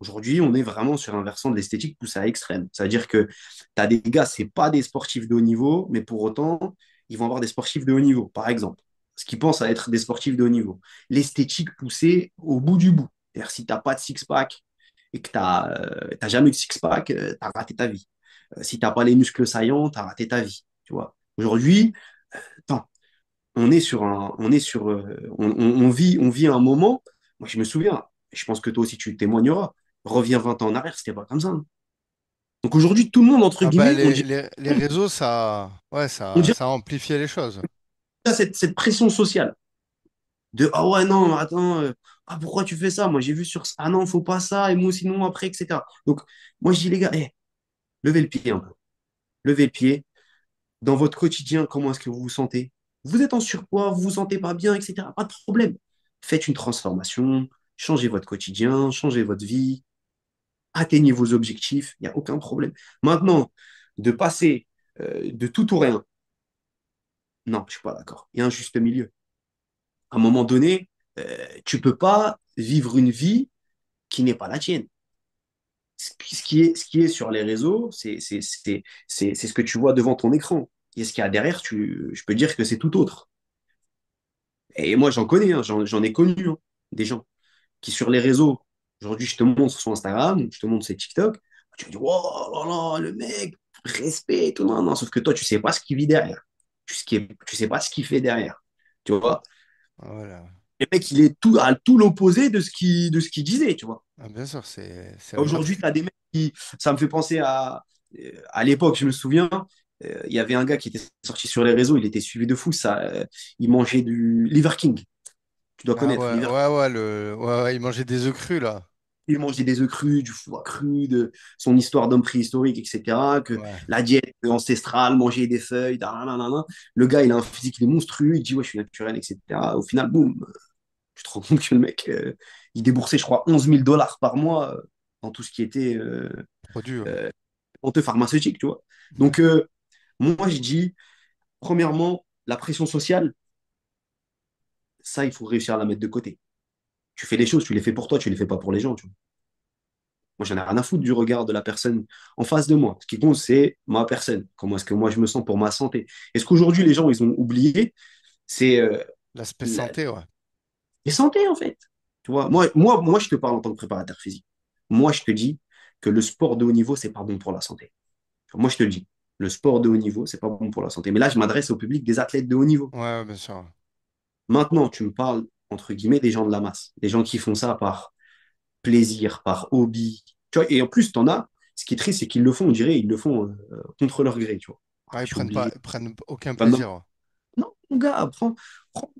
Aujourd'hui, on est vraiment sur un versant de l'esthétique poussée à l'extrême. C'est-à-dire que tu as des gars, c'est pas des sportifs de haut niveau, mais pour autant, ils vont avoir des sportifs de haut niveau, par exemple. Ce qu'ils pensent à être des sportifs de haut niveau. L'esthétique poussée au bout du bout. C'est-à-dire, si tu n'as pas de six-pack et que tu n'as jamais eu de six-pack, tu as raté ta vie. Si tu n'as pas les muscles saillants, tu as raté ta vie. Tu vois. Aujourd'hui, attends, on vit un moment. Moi, je me souviens, je pense que toi aussi tu témoigneras. Reviens 20 ans en arrière, c'était pas comme ça, hein. Donc aujourd'hui, tout le monde, entre Ah bah, guillemets, les réseaux, ça, ouais, on ça, dirait ça a amplifié les choses. cette pression sociale de ah ouais, non, attends, ah pourquoi tu fais ça? Moi, j'ai vu sur ça, ah non, faut pas ça, et moi sinon après, etc. Donc, moi, je dis, les gars, levez le pied un peu. Levez le pied. Dans votre quotidien, comment est-ce que vous vous sentez? Vous êtes en surpoids, vous vous sentez pas bien, etc. Pas de problème. Faites une transformation, changez votre quotidien, changez votre vie, atteignez vos objectifs, il n'y a aucun problème. Maintenant, de passer de tout ou rien, non, je ne suis pas d'accord. Il y a un juste milieu. À un moment donné, tu ne peux pas vivre une vie qui n'est pas la tienne. Ce qui est sur les réseaux, c'est ce que tu vois devant ton écran. Et ce qu'il y a derrière, je peux dire que c'est tout autre. Et moi, j'en connais, hein, j'en ai connu, hein, des gens qui sur les réseaux, aujourd'hui, je te montre sur son Instagram, je te montre ses TikTok, tu vas dire, oh là là, le mec, respect, tout, non, non, sauf que toi, tu sais pas ce qu'il vit derrière. Tu sais pas ce qu'il fait derrière. Tu vois, Voilà. le mec, il est tout, à tout l'opposé de ce qu'il disait, tu vois. Ah, bien sûr, c'est le Aujourd'hui, rap. tu as des mecs qui, ça me fait penser à l'époque, je me souviens, il y avait un gars qui était sorti sur les réseaux, il était suivi de fou, ça, il mangeait du Liver King. Tu dois Ah connaître ouais, Liver. ouais, ouais, ouais, ouais, il mangeait des œufs crus, là. Il mangeait des œufs crus, du foie cru, de son histoire d'homme préhistorique, etc. Que Ouais. la diète ancestrale, manger des feuilles, nanana. Le gars, il a un physique, il est monstrueux, il dit, ouais, je suis naturel, etc. Au final, boum, tu te rends compte que le mec, il déboursait, je crois, 11 000 $ par mois dans tout ce qui était Produit, ouais. honteux pharmaceutique, tu vois. Ouais. Donc, moi, je dis, premièrement, la pression sociale, ça, il faut réussir à la mettre de côté. Tu fais les choses, tu les fais pour toi, tu les fais pas pour les gens, tu vois. Moi, j'en ai rien à foutre du regard de la personne en face de moi. Ce qui compte, c'est ma personne. Comment est-ce que moi, je me sens pour ma santé? Et ce qu'aujourd'hui, les gens, ils ont oublié, c'est L'aspect la, santé, ouais. les santé, en fait. Tu vois, moi, je te parle en tant que préparateur physique. Moi, je te dis que le sport de haut niveau, c'est pas bon pour la santé. Moi, je te le dis. Le sport de haut niveau, c'est pas bon pour la santé. Mais là, je m'adresse au public des athlètes de haut niveau. Ouais, ouais, bien sûr. Maintenant, tu me parles, entre guillemets, des gens de la masse. Des gens qui font ça par plaisir, par hobby. Tu vois, et en plus, t'en as, ce qui est triste, c'est qu'ils le font, on dirait, ils le font contre leur gré, tu vois. Ah, Ouais, je suis obligé. ils prennent aucun Enfin, non, plaisir, ouais. non, mon gars,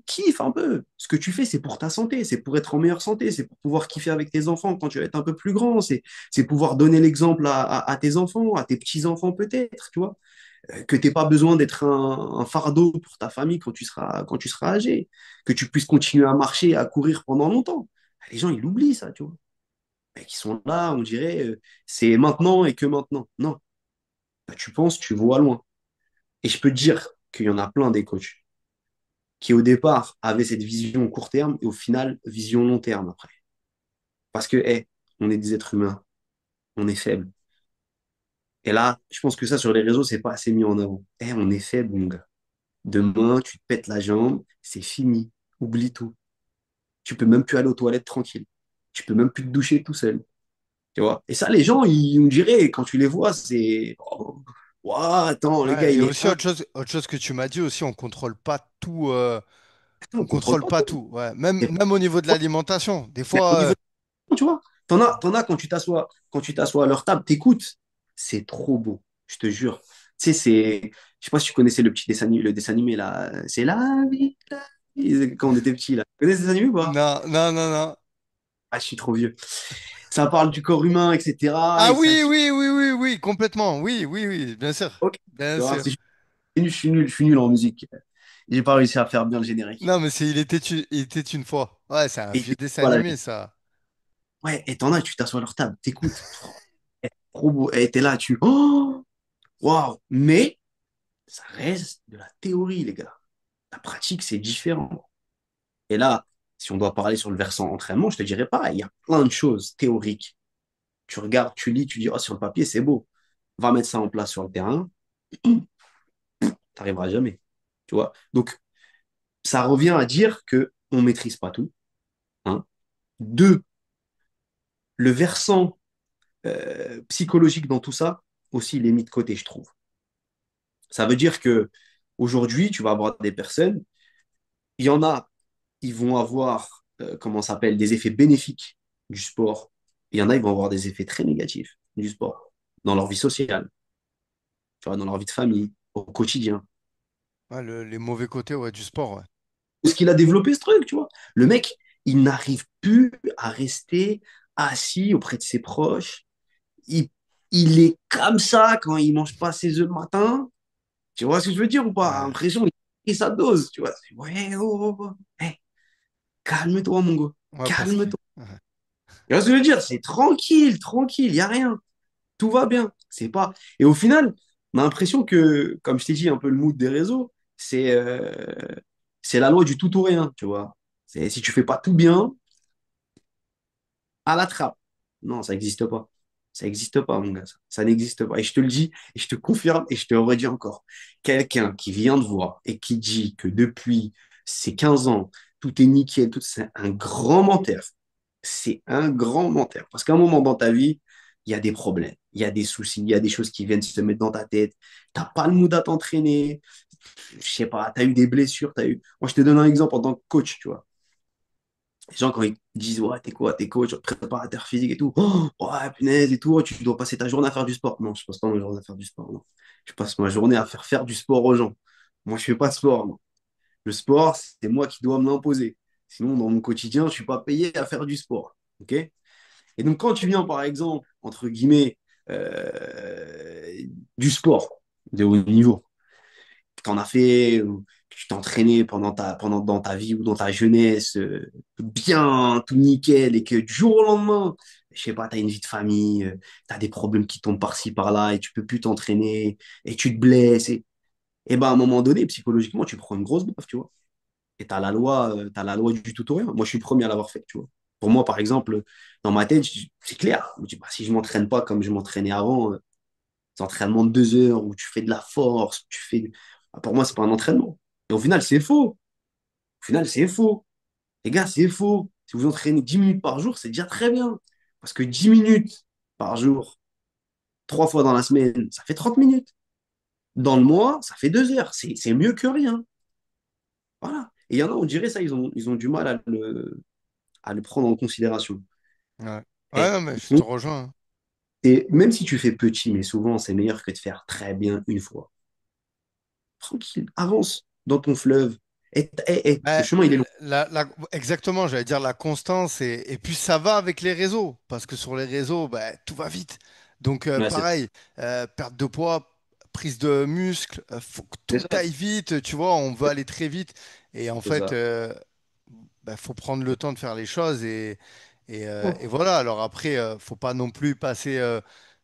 kiffe un peu. Ce que tu fais, c'est pour ta santé, c'est pour être en meilleure santé, c'est pour pouvoir kiffer avec tes enfants quand tu vas être un peu plus grand, c'est pouvoir donner l'exemple à tes enfants, à tes petits-enfants peut-être, tu vois. Que tu n'aies pas besoin d'être un fardeau pour ta famille quand tu seras âgé, que tu puisses continuer à marcher, à courir pendant longtemps. Les gens, ils oublient ça, tu vois. Qui sont là, on dirait, c'est maintenant et que maintenant. Non, bah, tu penses, tu vois loin. Et je peux te dire qu'il y en a plein des coachs qui, au départ, avaient cette vision court terme et au final, vision long terme après. Parce que, on est des êtres humains, on est faibles. Et là, je pense que ça, sur les réseaux, c'est pas assez mis en avant. On est faible, mon gars. Demain, tu te pètes la jambe, c'est fini. Oublie tout. Tu peux même plus aller aux toilettes tranquille. Tu peux même plus te doucher tout seul. Tu vois? Et ça, les gens, ils me diraient, quand tu les vois, c'est oh, ouah, attends, le gars, Ouais, et il est aussi là. autre chose que tu m'as dit aussi, on contrôle pas tout, Attends, on on contrôle contrôle pas pas tout. tout. Ouais. Même, Et même au niveau de l'alimentation. Des même au fois, niveau tu vois, t'en as quand tu t'assois à leur table, t'écoutes. C'est trop beau, je te jure. Tu sais, je sais pas si tu connaissais le dessin animé là. C'est la vie, quand on était petit là. Tu connais ce dessin animé ou pas? non, non, non, non. Ah, je suis trop vieux. Ça parle du corps humain, etc. Ah Et ça, oui, oui, oui, oui, oui, complètement. Oui, oui, oui, bien sûr. ok. Bien Tu vois, sûr. je suis nul en musique. J'ai pas réussi à faire bien le générique. Non, mais il était une fois. Ouais, c'est un Et vieux dessin voilà. animé, ça. Ouais, et t'en as, tu t'assois à leur table, t'écoutes. trop beau. Et t'es là, tu. Oh, waouh! Mais ça reste de la théorie, les gars. La pratique, c'est différent. Et là, si on doit parler sur le versant entraînement, je te dirais pareil. Il y a plein de choses théoriques. Tu regardes, tu lis, tu dis, oh, sur le papier, c'est beau. Va mettre ça en place sur le terrain, t'arriveras jamais. Tu vois? Donc, ça revient à dire que on maîtrise pas tout. Un. Deux, le versant psychologique dans tout ça, aussi, il est mis de côté, je trouve. Ça veut dire que aujourd'hui, tu vas avoir des personnes, il y en a, ils vont avoir, comment ça s'appelle, des effets bénéfiques du sport. Il y en a, ils vont avoir des effets très négatifs du sport dans leur vie sociale, tu vois, dans leur vie de famille, au quotidien. Ouais, les mauvais côtés ouais, du sport. Ouais. Ce qu'il a développé, ce truc, tu vois. Le mec, il n'arrive plus à rester assis auprès de ses proches. Il, il est comme ça quand il mange pas ses œufs le matin. Tu vois ce que je veux dire ou pas? Ouais, L'impression qu'il a pris sa dose, tu vois. Ouais, oh, oh, oh. Hey, calme-toi, mon gars. ouais, parce que. Calme-toi. Ouais. Tu vois ce que je veux dire? C'est tranquille, tranquille, il n'y a rien. Tout va bien. C'est pas. Et au final, on a l'impression que, comme je t'ai dit, un peu le mood des réseaux, c'est la loi du tout ou rien, tu vois. C'est si tu fais pas tout bien, à la trappe. Non, ça n'existe pas. Ça n'existe pas, mon gars. Ça n'existe pas. Et je te le dis, et je te confirme, et je te le redis encore. Quelqu'un qui vient de voir et qui dit que depuis ses 15 ans, tout est nickel, tout, c'est un grand menteur. C'est un grand menteur. Parce qu'à un moment dans ta vie, il y a des problèmes, il y a des soucis, il y a des choses qui viennent se mettre dans ta tête. Tu n'as pas le mood à t'entraîner. Je sais pas, tu as eu des blessures, t'as eu. Moi, je te donne un exemple en tant que coach, tu vois. Les gens, quand ils disent, ouais, t'es quoi, t'es coach, préparateur physique et tout, oh, ouais, punaise et tout, oh, tu dois passer ta journée à faire du sport. Non, je passe pas ma journée à faire du sport, non. Je passe ma journée à faire du sport aux gens. Moi, je fais pas de sport, non. Le sport, c'est moi qui dois me l'imposer. Sinon, dans mon quotidien, je suis pas payé à faire du sport. OK? Et donc, quand tu viens, par exemple, entre guillemets, du sport de haut niveau, t'en as fait, que tu t'es entraîné dans ta vie ou dans ta jeunesse, bien, tout nickel, et que du jour au lendemain, je sais pas, tu as une vie de famille, tu as des problèmes qui tombent par-ci, par-là, et tu peux plus t'entraîner, et tu te blesses, et ben à un moment donné, psychologiquement, tu prends une grosse baffe, tu vois. Et t'as la loi du tout ou rien. Moi, je suis le premier à l'avoir fait, tu vois. Pour moi, par exemple, dans ma tête, c'est clair. Je me dis, bah, si je m'entraîne pas comme je m'entraînais avant, des entraînements de 2 heures où tu fais de la force, ah, pour moi, c'est pas un entraînement. Et au final, c'est faux. Au final, c'est faux. Les gars, c'est faux. Si vous entraînez 10 minutes par jour, c'est déjà très bien. Parce que 10 minutes par jour, 3 fois dans la semaine, ça fait 30 minutes. Dans le mois, ça fait 2 heures. C'est mieux que rien. Voilà. Et il y en a, on dirait ça, ils ont du mal à le prendre en considération. Ouais. Ouais, Et, non, mais je te rejoins. Hein. et même si tu fais petit, mais souvent, c'est meilleur que de faire très bien une fois. Tranquille, avance dans ton fleuve. Le Ben, chemin, il est long. exactement, j'allais dire la constance et puis ça va avec les réseaux parce que sur les réseaux, ben, tout va vite. Donc Ouais, pareil, perte de poids, prise de muscle, faut que c'est tout ça. aille vite, tu vois, on veut aller très vite et en C'est fait, ça. faut prendre le temps de faire les choses et voilà. Alors après, faut pas non plus passer,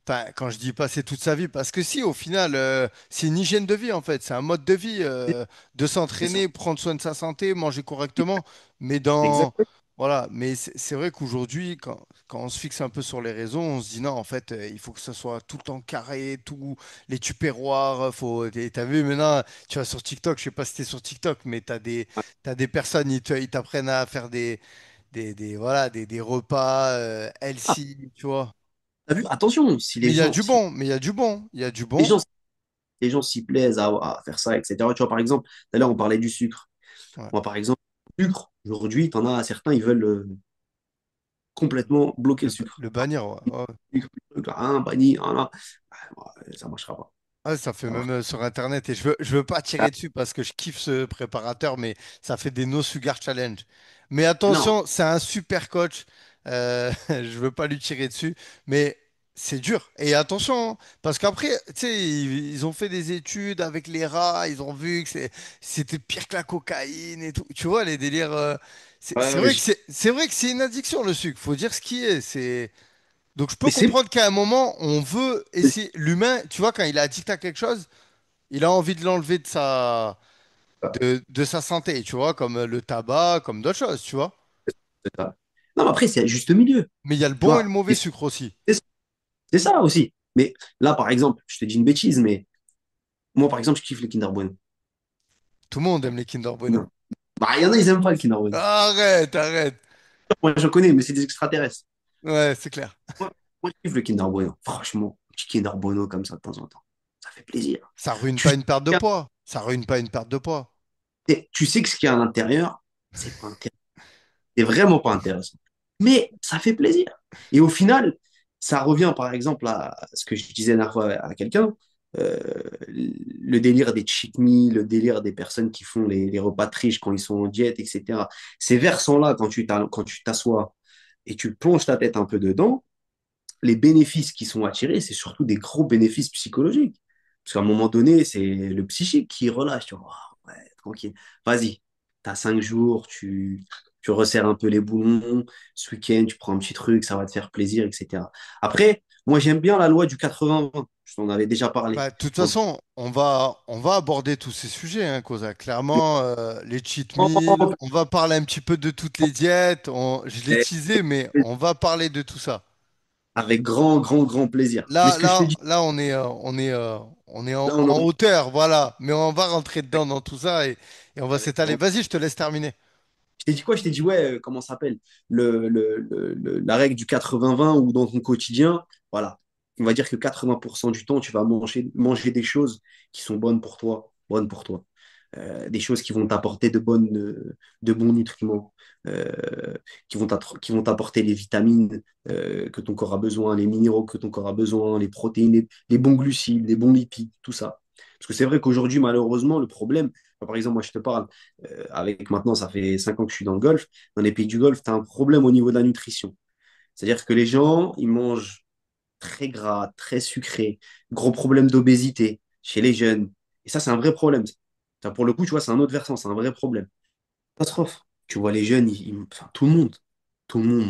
enfin, quand je dis passer toute sa vie, parce que si, au final, c'est une hygiène de vie en fait, c'est un mode de vie de C'est ça. s'entraîner, prendre soin de sa santé, manger correctement, mais dans Exactement. voilà, mais c'est vrai qu'aujourd'hui, quand on se fixe un peu sur les réseaux, on se dit non, en fait, il faut que ça soit tout le temps carré, tous les tupperwares, faut, et t'as vu maintenant, tu vas sur TikTok, je sais pas si t'es sur TikTok, mais t'as des personnes, ils t'apprennent à faire voilà, des repas Ah, healthy, tu vois. t'as vu? Attention, si Mais les il y a gens, du si bon, mais il y a du bon, il y a du les bon. gens, les gens s'y plaisent à faire ça, etc. Tu vois, par exemple, tout à l'heure, on parlait du sucre. Ouais. Moi, par exemple, le sucre, aujourd'hui, t'en as certains, ils veulent complètement bloquer le sucre. Le bannir, ouais. Ouais. Sucre, truc, là, hein, banni, hein, là. Ouais, ça marchera pas. Ouais, ça fait Ça même marche. sur Internet et je veux pas Ah, tirer dessus parce que je kiffe ce préparateur, mais ça fait des no sugar challenge. Mais non, attention, c'est un super coach. Je veux pas lui tirer dessus, mais c'est dur. Et attention, hein, parce qu'après, tu sais, ils ont fait des études avec les rats, ils ont vu que c'était pire que la cocaïne et tout. Tu vois, les délires. ouais, C'est ouais, vrai que c'est vrai que c'est une addiction le sucre. Faut dire ce qui est. C'est Donc je peux Mais c'est comprendre qu'à un moment, on veut essayer. L'humain, tu vois, quand il est addict à quelque chose, il a envie de l'enlever de sa santé, tu vois, comme le tabac, comme d'autres choses, tu vois. c'est ça. Non, mais après, c'est un juste milieu. Mais il y a le Tu bon et vois, le mauvais sucre aussi. c'est c'est ça aussi. Mais là, par exemple, je te dis une bêtise, mais moi, par exemple, je kiffe les Kinder Bueno. Tout le monde aime les Kinder Bueno. Non. Bah, il y en a, ils aiment pas le Kinder Bueno. Arrête, arrête. Moi, je connais, mais c'est des extraterrestres. Ouais, c'est clair. Moi, moi, je kiffe le Kinder Bueno. Franchement, un petit Kinder Bueno comme ça de temps en temps. Ça fait plaisir. Ça ruine Tu pas sais, une perte de poids. Ça ruine pas une perte de poids. tu sais que ce qu'il y a à l'intérieur, c'est pas intéressant. C'est vraiment pas intéressant. Mais ça fait plaisir. Et au final, ça revient par exemple à ce que je disais la dernière fois à quelqu'un, euh, le délire des cheat meals, le délire des personnes qui font les repas de riches quand ils sont en diète, etc. Ces versants-là, quand tu t'assois et tu plonges ta tête un peu dedans, les bénéfices qui sont attirés, c'est surtout des gros bénéfices psychologiques. Parce qu'à un moment donné, c'est le psychique qui relâche. Tu vois, oh, ouais, tranquille. Vas-y, tu as 5 jours, tu resserres un peu les boulons. Ce week-end, tu prends un petit truc, ça va te faire plaisir, etc. Après, moi, j'aime bien la loi du 80-20. Je t'en avais déjà parlé. Bah, de toute Donc, façon, on va aborder tous ces sujets, hein, Koza. Clairement, les cheat meals, on va parler un petit peu de toutes les diètes. Je l'ai teasé, mais on va parler de tout ça. avec grand, grand, grand plaisir. Mais Là, ce que je te là, dis, là, on est là, en hauteur, voilà. Mais on va rentrer dedans dans tout ça et on va s'étaler. on Vas-y, je te laisse terminer. Je t'ai dit quoi? Je t'ai dit, ouais, comment ça s'appelle? La règle du 80-20 ou dans ton quotidien, voilà. On va dire que 80% du temps, tu vas manger des choses qui sont bonnes pour toi, bonnes pour toi. Des choses qui vont t'apporter de bons nutriments, euh, qui vont t'apporter les vitamines que ton corps a besoin, les minéraux que ton corps a besoin, les protéines, les bons glucides, les bons lipides, tout ça. Parce que c'est vrai qu'aujourd'hui, malheureusement, le problème, par exemple, moi je te parle, avec maintenant, ça fait 5 ans que je suis dans le golf, dans les pays du golf, tu as un problème au niveau de la nutrition. C'est-à-dire que les gens, ils mangent très gras, très sucré, gros problème d'obésité chez les jeunes. Et ça, c'est un vrai problème. Ça, pour le coup, tu vois, c'est un autre versant, c'est un vrai problème. Catastrophe. Tu vois, les jeunes, enfin, tout le monde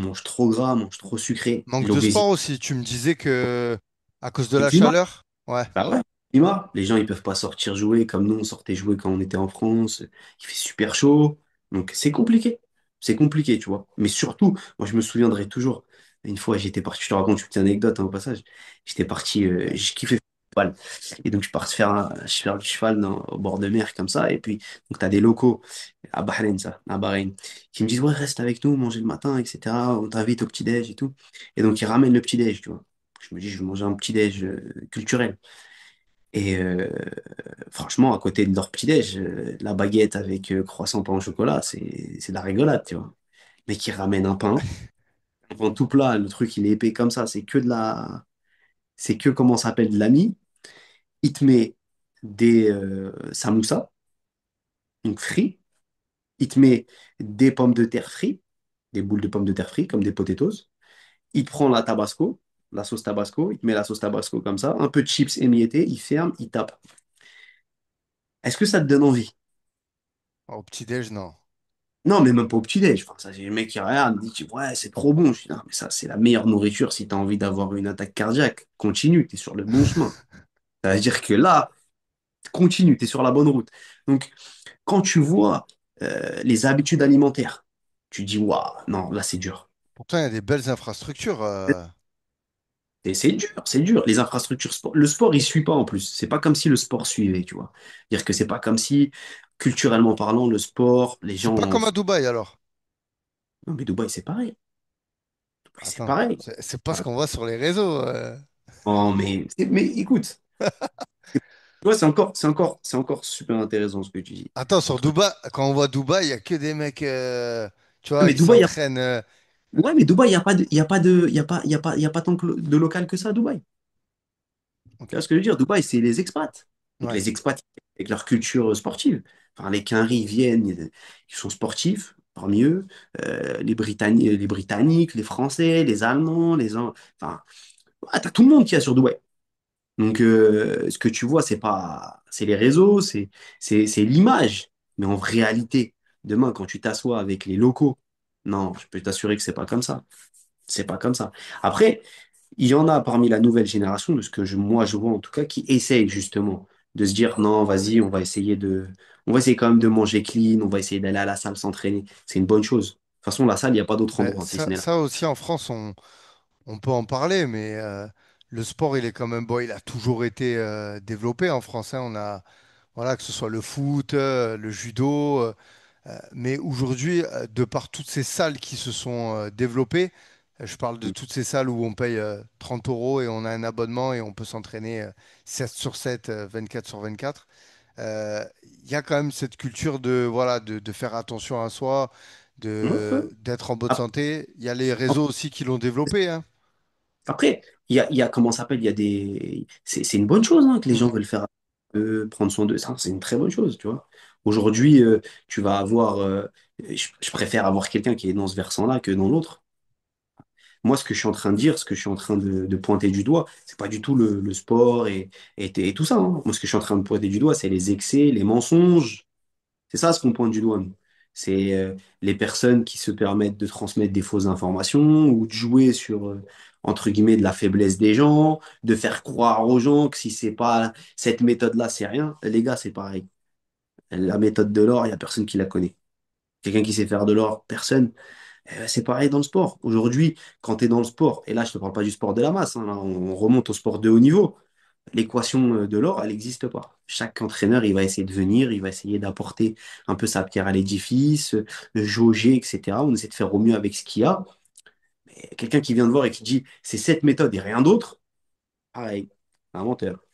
mange trop gras, mange trop sucré. Manque de sport L'obésité, aussi. Tu me disais que à cause de le la climat. chaleur, ouais. Bah ouais, le climat. Les gens, ils peuvent pas sortir jouer comme nous, on sortait jouer quand on était en France. Il fait super chaud. Donc, c'est compliqué. C'est compliqué, tu vois. Mais surtout, moi, je me souviendrai toujours. Une fois, j'étais parti, je te raconte une petite anecdote hein, au passage. J'étais parti, je kiffais le cheval. Et donc, je suis parti faire du cheval au bord de mer, comme ça. Et puis, donc, tu as des locaux à Bahreïn, ça, à Bahreïn, qui me disent, ouais, reste avec nous, manger le matin, etc. On t'invite au petit-déj et tout. Et donc, ils ramènent le petit-déj, tu vois. Je me dis, je vais manger un petit-déj culturel. Et franchement, à côté de leur petit-déj, la baguette avec croissant pain au chocolat, c'est de la rigolade, tu vois. Mais qui ramène un pain tout plat, le truc il est épais comme ça, c'est que comment ça s'appelle, de l'ami. Il te met des samoussas, donc frits. Il te met des pommes de terre frites, des boules de pommes de terre frites, comme des potatoes. Il te prend la tabasco, la sauce tabasco, il te met la sauce tabasco comme ça, un peu de chips émiettés, il ferme, il tape. Est-ce que ça te donne envie? Au petit-déj, non. Non, mais même pas au petit-déj. Enfin, ça, c'est le mec qui regarde, dit, ouais, c'est trop bon. Je dis, non, mais ça, c'est la meilleure nourriture si tu as envie d'avoir une attaque cardiaque. Continue, tu es sur le bon chemin. Ça veut dire que là, continue, tu es sur la bonne route. Donc, quand tu vois les habitudes alimentaires, tu dis, waouh, non, là, c'est dur. Pourtant, il y a des belles infrastructures. Et c'est dur, c'est dur. Les infrastructures sport, le sport, il suit pas en plus. C'est pas comme si le sport suivait, tu vois. Dire que c'est pas comme si, culturellement parlant, le sport, les C'est gens pas en comme à font. Dubaï alors. Non, mais Dubaï, c'est pareil. Dubaï, c'est Attends, pareil. c'est pas ce qu'on voit sur les réseaux. Oh, mais écoute, tu vois, c'est encore super intéressant ce que tu dis. Attends, sur Entre... Dubaï, quand on voit Dubaï, il y a que des mecs, tu Ouais, vois, mais qui Dubaï, s'entraînent. ouais, mais Dubaï, il n'y a pas de, il y a pas de, il y a pas tant de local que ça à Dubaï. Ok. Tu vois ce que je veux dire? Dubaï, c'est les expats. Donc Ouais. les expats avec leur culture sportive. Enfin, les Quinri viennent, ils sont sportifs, parmi eux. Les Britanniques, les Français, les Allemands, enfin, ouais, t'as tout le monde qui est sur Dubaï. Donc, ce que tu vois, c'est les réseaux, c'est l'image. Mais en réalité, demain, quand tu t'assois avec les locaux, non, je peux t'assurer que c'est pas comme ça. C'est pas comme ça. Après, Il y en a parmi la nouvelle génération, de ce que moi je vois en tout cas, qui essayent justement de se dire non, vas-y, on va essayer quand même de manger clean, on va essayer d'aller à la salle s'entraîner. C'est une bonne chose. De toute façon, la salle, il n'y a pas d'autre Ben, endroit, si ce ça, n'est là. ça aussi en France, on peut en parler, mais le sport, il est quand même bon, il a toujours été développé en France, hein. On a, voilà, que ce soit le foot, le judo, mais aujourd'hui, de par toutes ces salles qui se sont développées, je parle de toutes ces salles où on paye 30 euros et on a un abonnement et on peut s'entraîner 7 sur 7, 24 sur 24. Il y a quand même cette culture de, voilà, de faire attention à soi, Ouais, ouais. d'être en bonne Ap- santé. Il y a les ap- réseaux aussi qui l'ont développé, hein. Après, comment ça s'appelle, il y a des... C'est une bonne chose hein, que les gens Mm. veulent faire prendre soin d'eux. Ça, c'est une très bonne chose, tu vois. Aujourd'hui, tu vas avoir... je préfère avoir quelqu'un qui est dans ce versant-là que dans l'autre. Moi, ce que je suis en train de dire, ce que je suis en train de pointer du doigt, c'est pas du tout le sport et tout ça, hein. Moi, ce que je suis en train de pointer du doigt, c'est les excès, les mensonges. C'est ça ce qu'on pointe du doigt, nous. C'est les personnes qui se permettent de transmettre des fausses informations ou de jouer sur, entre guillemets, de la faiblesse des gens, de faire croire aux gens que si c'est pas cette méthode-là, c'est rien. Les gars, c'est pareil. La méthode de l'or, il n'y a personne qui la connaît. Quelqu'un qui sait faire de l'or, personne. C'est pareil dans le sport. Aujourd'hui, quand tu es dans le sport, et là, je ne te parle pas du sport de la masse, hein, là, on remonte au sport de haut niveau, l'équation de l'or, elle n'existe pas. Chaque entraîneur, il va essayer de venir, il va essayer d'apporter un peu sa pierre à l'édifice, de jauger, etc. On essaie de faire au mieux avec ce qu'il y a. Mais quelqu'un qui vient de voir et qui dit c'est cette méthode et rien d'autre, pareil, un menteur.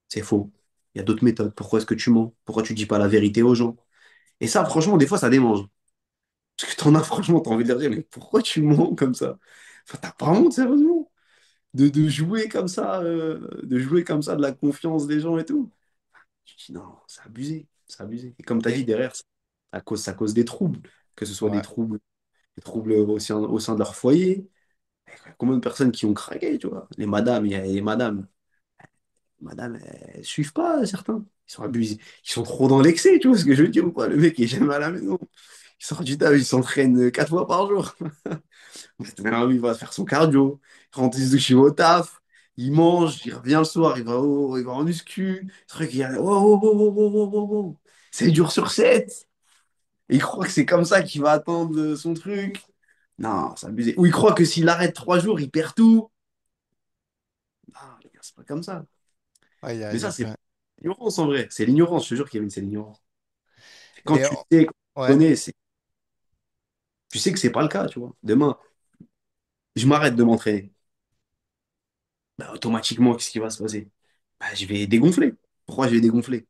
C'est faux. Il y a d'autres méthodes. Pourquoi est-ce que tu mens? Pourquoi tu dis pas la vérité aux gens? Et ça, franchement, des fois, ça démange. Parce que t'en as, franchement, t'as envie de leur dire, mais pourquoi tu mens comme ça? Enfin, t'as pas honte, sérieusement, de jouer comme ça de la confiance des gens et tout. Je dis non, c'est abusé, c'est abusé. Et comme tu as dit Et derrière, ça cause des troubles, que ce soit ouais. des troubles au sein de leur foyer. Combien de personnes qui ont craqué, tu vois? Les madames, il y a les madames. Madame, elles suivent pas certains. Ils sont abusés. Ils sont trop dans l'excès, tu vois ce que je veux dire ou pas? Le mec il est jamais à la maison. Il sort du taf, il s'entraîne 4 fois par jour. Maintenant, il va faire son cardio. Il rentre, il se douche, il va au taf. Il mange, il revient le soir, il va en muscu. Ce truc, il a... oh, oh, oh, oh, oh, oh, oh, oh. 7 jours sur 7. Et il croit que c'est comme ça qu'il va attendre son truc. Non, c'est abusé. Ou il croit que s'il arrête 3 jours, il perd tout. Non, les gars, c'est pas comme ça. Ouais, Mais il y ça, a c'est plein. l'ignorance en vrai. C'est l'ignorance, je te jure, Kevin, c'est l'ignorance. Quand Et tu sais, quand tu ouais. connais, tu sais que c'est pas le cas, tu vois. Demain, je m'arrête de m'entraîner. Bah, automatiquement, qu'est-ce qui va se passer? Bah, je vais dégonfler. Pourquoi je vais dégonfler?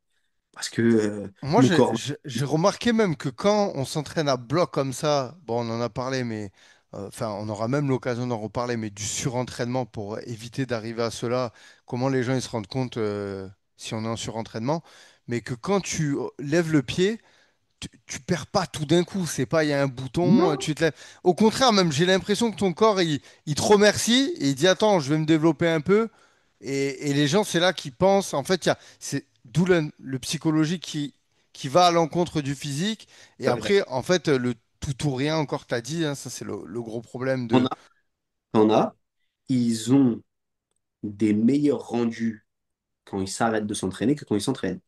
Parce que Moi, mon corps. j'ai remarqué même que quand on s'entraîne à bloc comme ça, bon, on en a parlé, mais enfin, on aura même l'occasion d'en reparler, mais du surentraînement pour éviter d'arriver à cela, comment les gens ils se rendent compte si on est en surentraînement, mais que quand tu lèves le pied, tu perds pas tout d'un coup. C'est pas, il y a un bouton, Non, tu te lèves. Au contraire, même, j'ai l'impression que ton corps, il te remercie et il dit, attends, je vais me développer un peu. Et les gens, c'est là qu'ils pensent. En fait, c'est d'où le psychologique qui va à l'encontre du physique. Et c'est vrai. après, en fait, le tout ou rien, encore, t'as dit, hein, ça, c'est le gros problème On de. a, on a, ils ont des meilleurs rendus quand ils s'arrêtent de s'entraîner que quand ils s'entraînent.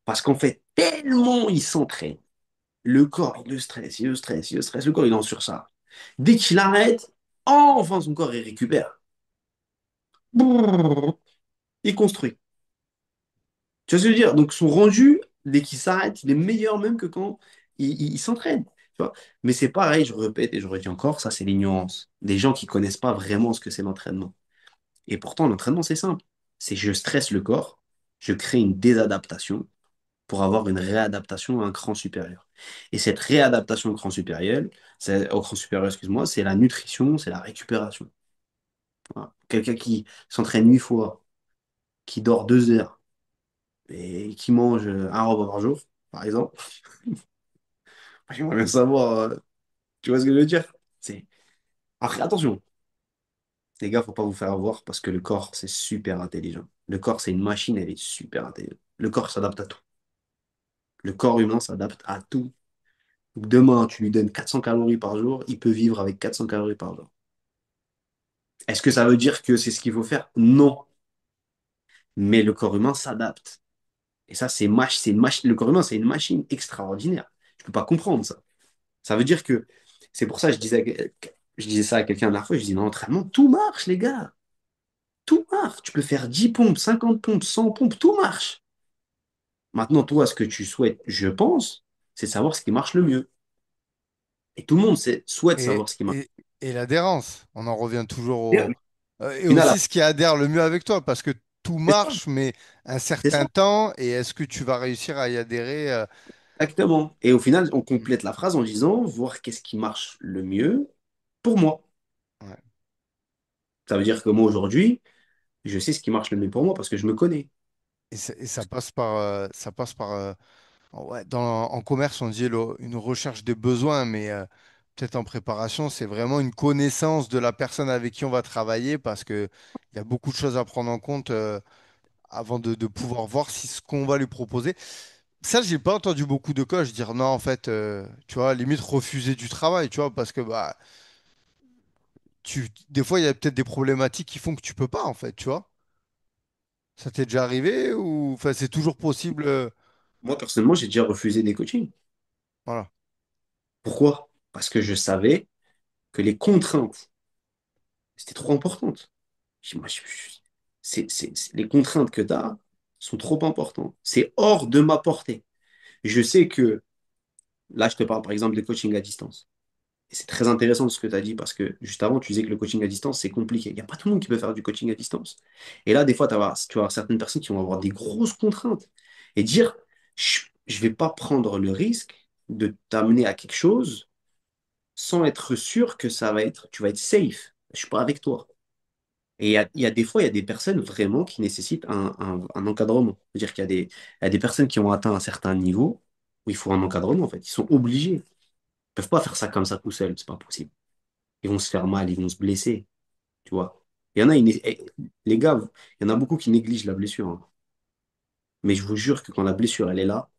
Parce qu'en fait, tellement ils s'entraînent, le corps, il le stresse, il le stresse, il le stresse, le corps, il est en surcharge. Dès qu'il arrête, enfin, son corps, il récupère. Brrr, il construit. Tu vois ce que je veux dire? Donc, son rendu, dès qu'il s'arrête, il est meilleur même que quand il s'entraîne. Tu vois. Mais c'est pareil, je répète et je redis encore, ça, c'est l'ignorance. Des gens qui connaissent pas vraiment ce que c'est l'entraînement. Et pourtant, l'entraînement, c'est simple. C'est je stresse le corps, je crée une désadaptation pour avoir une réadaptation à un cran supérieur. Et cette réadaptation au cran supérieur, excuse-moi, c'est la nutrition, c'est la récupération. Voilà. Quelqu'un qui s'entraîne 8 fois, qui dort 2 heures et qui mange un repas par jour, par exemple, j'aimerais bien savoir, tu vois ce que je veux dire? C'est... Après, attention, les gars, faut pas vous faire avoir parce que le corps, c'est super intelligent. Le corps, c'est une machine, elle est super intelligente. Le corps s'adapte à tout. Le corps humain s'adapte à tout. Demain, tu lui donnes 400 calories par jour, il peut vivre avec 400 calories par jour. Est-ce que ça veut dire que c'est ce qu'il faut faire? Non. Mais le corps humain s'adapte. Et ça, c'est une machine. Le corps humain, c'est une machine extraordinaire. Tu peux pas comprendre ça. Ça veut dire que c'est pour ça que je disais ça à quelqu'un la dernière fois. Je dis, dans l'entraînement, tout marche, les gars. Tout marche. Tu peux faire 10 pompes, 50 pompes, 100 pompes, tout marche. Maintenant, toi, ce que tu souhaites, je pense, c'est savoir ce qui marche le mieux. Et tout le monde souhaite Et, savoir ce qui marche. et, et l'adhérence, on en revient toujours Et au... Et final, aussi ce qui adhère le mieux avec toi, parce que tout c'est ça. marche, mais un C'est certain ça. temps, et est-ce que tu vas réussir à y adhérer Exactement. Et au final, on complète la phrase en disant, voir qu'est-ce qui marche le mieux pour moi. ouais. Ça veut dire que moi, aujourd'hui, je sais ce qui marche le mieux pour moi parce que je me connais. Et ça passe par, ouais, en commerce, on dit une recherche des besoins, mais peut-être en préparation, c'est vraiment une connaissance de la personne avec qui on va travailler parce que il y a beaucoup de choses à prendre en compte avant de pouvoir voir si ce qu'on va lui proposer. Ça, j'ai pas entendu beaucoup de coachs dire non, en fait, tu vois, limite refuser du travail, tu vois, parce que bah, des fois, il y a peut-être des problématiques qui font que tu peux pas, en fait, tu vois. Ça t'est déjà arrivé ou enfin, c'est toujours possible, Moi, personnellement, j'ai déjà refusé des coachings. voilà. Pourquoi? Parce que je savais que les contraintes, c'était trop importante. Moi, les contraintes que tu as sont trop importantes. C'est hors de ma portée. Je sais que, là, je te parle par exemple des coachings à distance. Et c'est très intéressant ce que tu as dit parce que juste avant, tu disais que le coaching à distance, c'est compliqué. Il n'y a pas tout le monde qui peut faire du coaching à distance. Et là, des fois, tu vas avoir certaines personnes qui vont avoir des grosses contraintes et dire, je ne vais pas prendre le risque de t'amener à quelque chose sans être sûr que tu vas être safe. Je suis pas avec toi. Et il y a des fois, il y a des personnes vraiment qui nécessitent un encadrement. C'est-à-dire qu'il y a des personnes qui ont atteint un certain niveau où il faut un encadrement, en fait. Ils sont obligés. Ils peuvent pas faire ça comme ça tout seuls, c'est pas possible. Ils vont se faire mal, ils vont se blesser, tu vois. Il y en a, les gars, il y en a beaucoup qui négligent la blessure, hein. Mais je vous jure que quand la blessure, elle est là,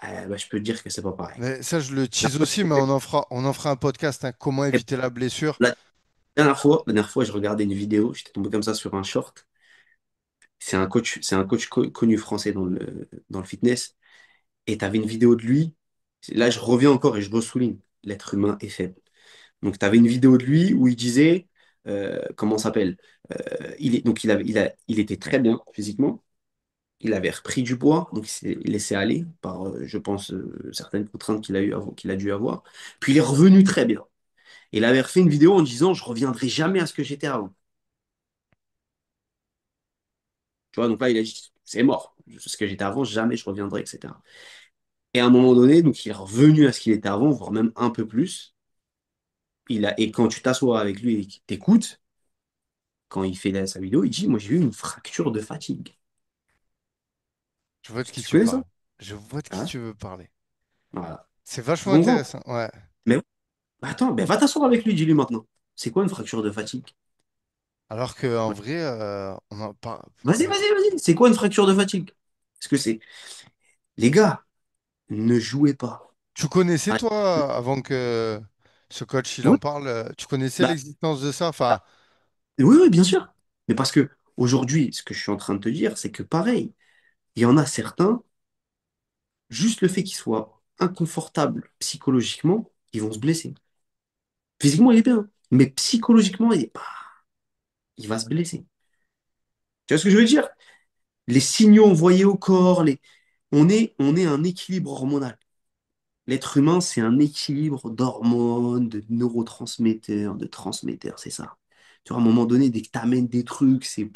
bah, je peux te dire que c'est pas pareil. Mais ça, je le La tease aussi, mais on en fera un podcast, hein, comment éviter la blessure. la dernière fois, je regardais une vidéo, j'étais tombé comme ça sur un short. C'est un coach connu français dans le fitness. Et tu avais une vidéo de lui. Là, je reviens encore et je ressouligne. L'être humain est faible. Donc, tu avais une vidéo de lui où il disait, comment ça s'appelle? Donc, il était très bien physiquement. Il avait repris du poids, donc il s'est laissé aller par, je pense, certaines contraintes qu'il a dû avoir. Puis il est revenu très bien. Et il avait refait une vidéo en disant, je reviendrai jamais à ce que j'étais avant. Tu vois, donc là, il a dit, c'est mort. Ce que j'étais avant, jamais je reviendrai, etc. Et à un moment donné, donc il est revenu à ce qu'il était avant, voire même un peu plus. Et quand tu t'assois avec lui et qu'il t'écoute, quand il fait sa vidéo, il dit, moi j'ai eu une fracture de fatigue. Je vois de qui Tu tu connais ça? parles. Je vois de qui Hein. tu veux parler. Voilà. C'est Tu vachement comprends? intéressant. Ouais. Mais bah attends, ben va t'asseoir avec lui, dis-lui maintenant. C'est quoi une fracture de fatigue? Alors qu'en Ouais. vrai, on en parle. Vas-y, vas-y, vas-y. C'est quoi une fracture de fatigue? Parce que c'est... Les gars, ne jouez pas. Tu connaissais, Ah, toi, avant que ce coach il oui, en parle, tu connaissais bah, l'existence de ça? bah, Enfin, oui, oui, bien sûr. Mais parce que aujourd'hui, ce que je suis en train de te dire, c'est que pareil, il y en a certains, juste le fait qu'ils soient inconfortables psychologiquement, ils vont se blesser. Physiquement, il est bien, mais psychologiquement, il va se blesser. Tu vois ce que je veux dire? Les signaux envoyés au corps, on est un équilibre hormonal. L'être humain, c'est un équilibre d'hormones, de neurotransmetteurs, de transmetteurs, c'est ça. Tu vois, à un moment donné, dès que tu amènes des trucs, c'est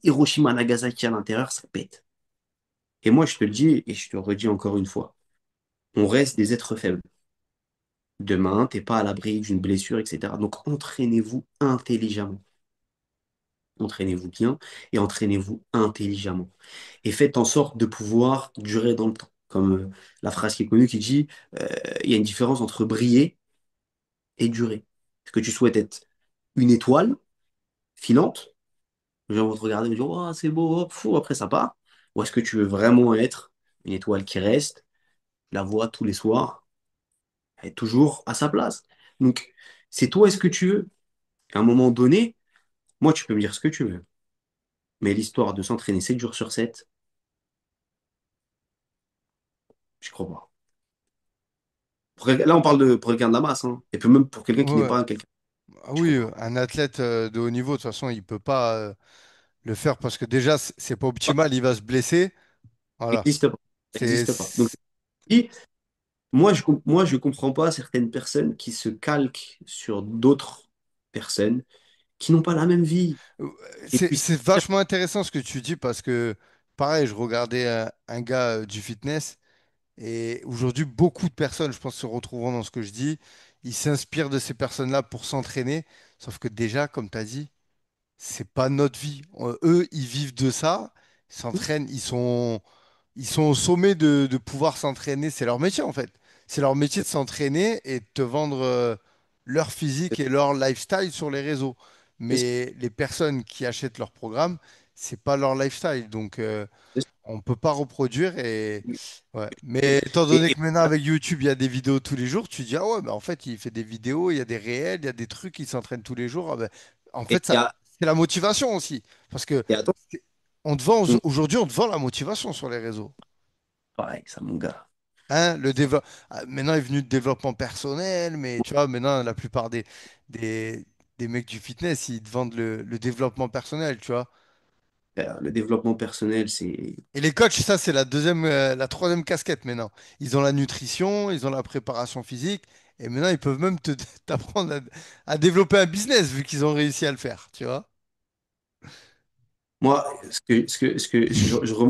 Hiroshima, Nagasaki à l'intérieur, ça pète. Et moi, je te le dis et je te le redis encore une fois, on reste des êtres faibles. Demain, t'es pas à l'abri d'une blessure, etc. Donc, entraînez-vous intelligemment. Entraînez-vous bien et entraînez-vous intelligemment. Et faites en sorte de pouvoir durer dans le temps. Comme la phrase qui est connue qui dit, il y a une différence entre briller et durer. Est-ce que tu souhaites être une étoile filante? Les gens vont te regarder et dire, oh, c'est beau, hop, fou, après ça part. Ou est-ce que tu veux vraiment être une étoile qui reste, la voit tous les soirs, elle est toujours à sa place? Donc, c'est toi, est-ce que tu veux? À un moment donné, moi, tu peux me dire ce que tu veux. Mais l'histoire de s'entraîner 7 jours sur 7, je crois pas. Là, on parle pour quelqu'un de la masse, hein. Et puis même pour quelqu'un qui n'est Ouais. pas quelqu'un, Ah je oui, crois pas. un athlète de haut niveau, de toute façon, il peut pas le faire parce que déjà, c'est pas optimal, il va se blesser. Ça Voilà. n'existe pas. Ça C'est, n'existe pas. Donc, et moi, je comprends pas certaines personnes qui se calquent sur d'autres personnes qui n'ont pas la même vie. Et puis, c'est vachement intéressant ce que tu dis parce que, pareil, je regardais un gars du fitness et aujourd'hui, beaucoup de personnes, je pense, se retrouveront dans ce que je dis. Ils s'inspirent de ces personnes-là pour s'entraîner. Sauf que déjà, comme tu as dit, c'est pas notre vie. Eux, ils vivent de ça, ils s'entraînent, ils sont au sommet de pouvoir s'entraîner. C'est leur métier en fait. C'est leur métier de s'entraîner et de te vendre leur physique et leur lifestyle sur les réseaux. Mais les personnes qui achètent leur programme, c'est pas leur lifestyle. Donc on peut pas reproduire et ouais. Mais étant donné et- que maintenant avec YouTube, il y a des vidéos tous les jours, tu dis ah ouais, mais en fait, il fait des vidéos, il y a des réels, il y a des trucs, il s'entraîne tous les jours. Ah ben, en et- fait, et- ça, c'est la motivation aussi. Parce que et attends, on te vend, on- aujourd'hui, on te vend la motivation sur les réseaux. pareil, ça, mon gars. Hein, maintenant est venu le développement personnel, mais tu vois, maintenant, la plupart des, des mecs du fitness, ils te vendent le développement personnel, tu vois. Le développement personnel, c'est. Et les coachs, ça, c'est la deuxième, la troisième casquette maintenant. Ils ont la nutrition, ils ont la préparation physique, et maintenant, ils peuvent même t'apprendre à développer un business, vu qu'ils ont réussi à le faire, tu vois. Moi, je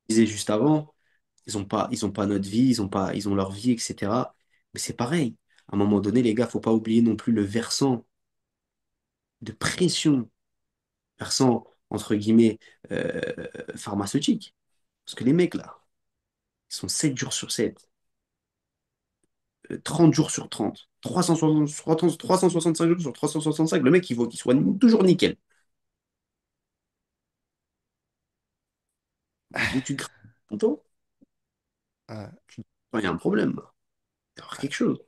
disais juste avant, ils ont pas notre vie, ils ont leur vie, etc. Mais c'est pareil. À un moment donné, les gars, faut pas oublier non plus le versant de pression, versant, entre guillemets, pharmaceutique. Parce que les mecs, là, ils sont 7 jours sur 7, 30 jours sur 30, 365 jours sur 365. Le mec, il faut qu'il soit toujours nickel. Dès que tu te grattes ton temps, Ouais. il y a un problème. Il y a quelque chose.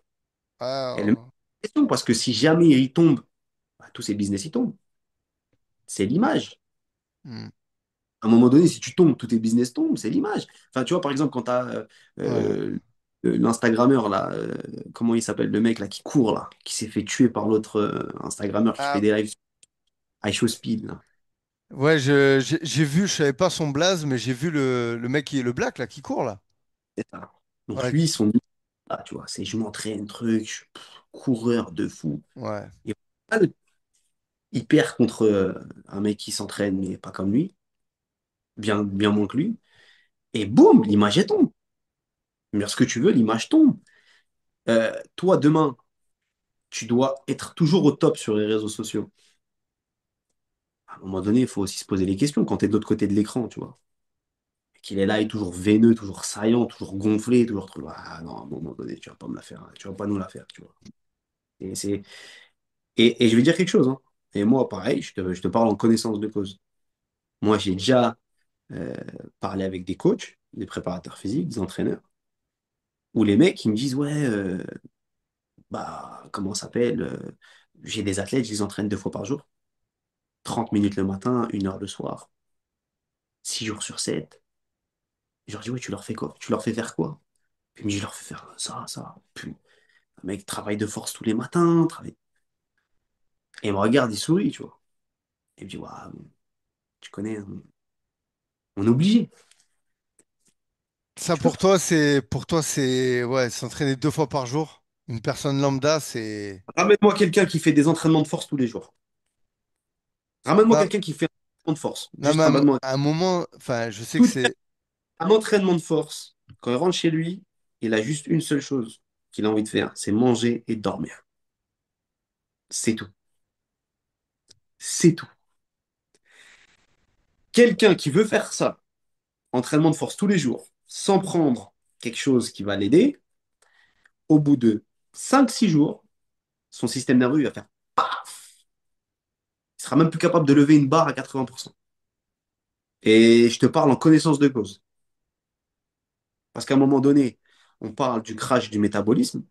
Et le mec, Ah, question, parce que si jamais il tombe, bah, tous ces business, ils tombent. C'est l'image. hmm, À un moment donné, si tu tombes, tous tes business tombent, c'est l'image. Enfin, tu vois, par exemple, quand tu as ouais. l'Instagrammeur, là, comment il s'appelle, le mec là, qui court, là, qui s'est fait tuer par l'autre Instagrammeur qui fait Ah, des lives à show speed. Là. ouais, j'ai vu, je savais pas son blaze, mais j'ai vu le mec qui est le black, là, qui court, là. C'est ça. Donc Ouais, lui, son là, tu vois, c'est je m'entraîne, truc, je suis coureur de fou. ouais. Et au final, il perd contre un mec qui s'entraîne, mais pas comme lui, bien moins que lui. Et boum, l'image elle tombe. Mais ce que tu veux, l'image tombe. Toi, demain, tu dois être toujours au top sur les réseaux sociaux. À un moment donné, il faut aussi se poser les questions quand tu es de l'autre côté de l'écran, tu vois. Qu'il est là, il est toujours veineux, toujours saillant, toujours gonflé, toujours trop. Ah non, à un moment donné, tu vas pas me la faire, hein. Tu vas pas nous la faire, tu vois. Et, c'est... et je vais dire quelque chose, hein. Et moi, pareil, je te parle en connaissance de cause. Moi, j'ai déjà euh, parlé avec des coachs, des préparateurs physiques, des entraîneurs, où les mecs, ils me disent, ouais, bah, comment ça s'appelle j'ai des athlètes, je les entraîne 2 fois par jour. 30 minutes le matin, 1 heure le soir, 6 jours sur 7. Je leur dis, ouais, tu leur fais quoi? Tu leur fais faire quoi? Puis il me dit, je leur fais faire ça, ça. Puis, le mec travaille de force tous les matins. Et il me regarde, il sourit, tu vois. Et il me dit, ouais, bon, tu connais, on est obligé. Ça Tu peux pour toi, c'est ouais, s'entraîner 2 fois par jour. Une personne lambda, c'est. pas. Ramène-moi quelqu'un qui fait des entraînements de force tous les jours. Ramène-moi Non, quelqu'un qui fait un entraînement de force. non, Juste mais ramène-moi. à un moment, enfin, je sais que Tout c'est. un entraînement de force. Quand il rentre chez lui, il a juste une seule chose qu'il a envie de faire, c'est manger et dormir. C'est tout. C'est tout. Quelqu'un qui veut faire ça, entraînement de force tous les jours, sans prendre quelque chose qui va l'aider, au bout de 5, 6 jours, son système nerveux il va faire paf. Il sera même plus capable de lever une barre à 80%. Et je te parle en connaissance de cause. Parce qu'à un moment donné, on parle du crash du métabolisme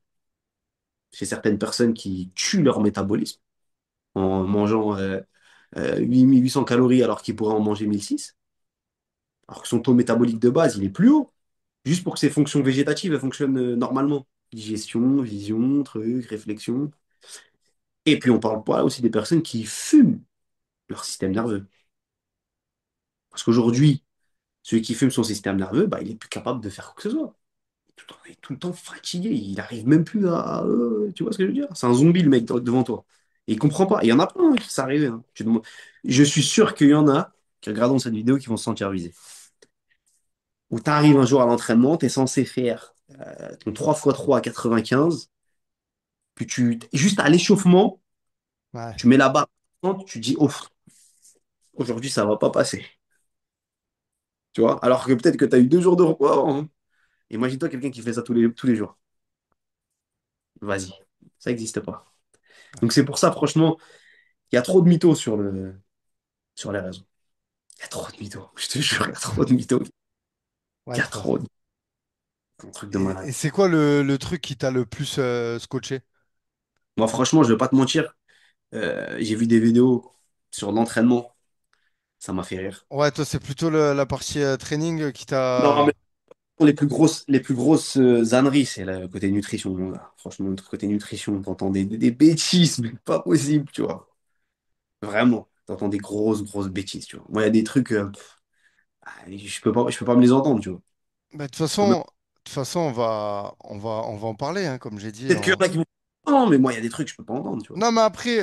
chez certaines personnes qui tuent leur métabolisme en mangeant 800 calories alors qu'il pourrait en manger 1006, alors que son taux métabolique de base, il est plus haut, juste pour que ses fonctions végétatives elles fonctionnent normalement. Digestion, vision, truc, réflexion. Et puis on parle pas aussi des personnes qui fument leur système nerveux. Parce qu'aujourd'hui, celui qui fume son système nerveux, bah, il est plus capable de faire quoi que ce soit. Il est tout le temps fatigué, il n'arrive même plus tu vois ce que je veux dire? C'est un zombie le mec devant toi. Et il comprend pas. Et il y en a plein hein, qui sont arrivés. Hein. Je suis sûr qu'il y en a qui regardent cette vidéo qui vont se sentir visés. Où tu arrives un jour à l'entraînement, tu es censé faire ton 3x3 à 95, puis juste à l'échauffement, Ouais, tu mets la barre, tu dis, oh, aujourd'hui ça va pas passer. Tu vois? Alors que peut-être que tu as eu 2 jours de repos avant. Hein. Imagine-toi quelqu'un qui fait ça tous les jours. Vas-y, ça n'existe pas. Donc c'est pour ça, franchement, il y a trop de mythos sur les réseaux. Il y a trop de mythos. Je te jure, il y a trop de mythos. Il ouais, y a trop de un truc de Et malade. c'est quoi le truc qui t'a le plus scotché? Moi, franchement, je vais pas te mentir. J'ai vu des vidéos sur l'entraînement. Ça m'a fait rire. Ouais, toi, c'est plutôt la partie training qui Non, t'a. mais les plus grosses âneries, c'est le côté nutrition. Mon gars. Franchement, le côté nutrition, t'entends des bêtises, mais pas possible, tu vois. Vraiment. T'entends des grosses, grosses bêtises, tu vois. Moi, il y a des trucs, je peux pas me les entendre, tu vois. Bah, Je peux même- de toute façon, on va en parler, hein, comme j'ai dit. Peut-être qu'il y en a qui vont. Non, mais moi, il y a des trucs, je peux pas entendre, tu vois. Non, mais après,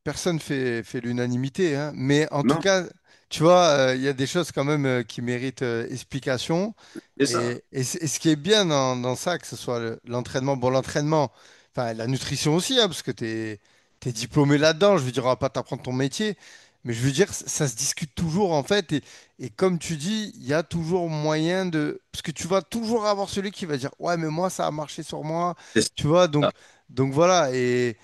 personne fait l'unanimité, hein. Mais en tout Non, cas, tu vois, il y a des choses quand même qui méritent explication. c'est ça. Et ce qui est bien dans ça, que ce soit l'entraînement, bon, l'entraînement, enfin, la nutrition aussi, hein, parce que tu es diplômé là-dedans. Je veux dire, on va pas t'apprendre ton métier. Mais je veux dire, ça se discute toujours, en fait. Et comme tu dis, il y a toujours moyen de. Parce que tu vas toujours avoir celui qui va dire, ouais, mais moi, ça a marché sur moi. C'est Tu vois, ça. donc voilà. Et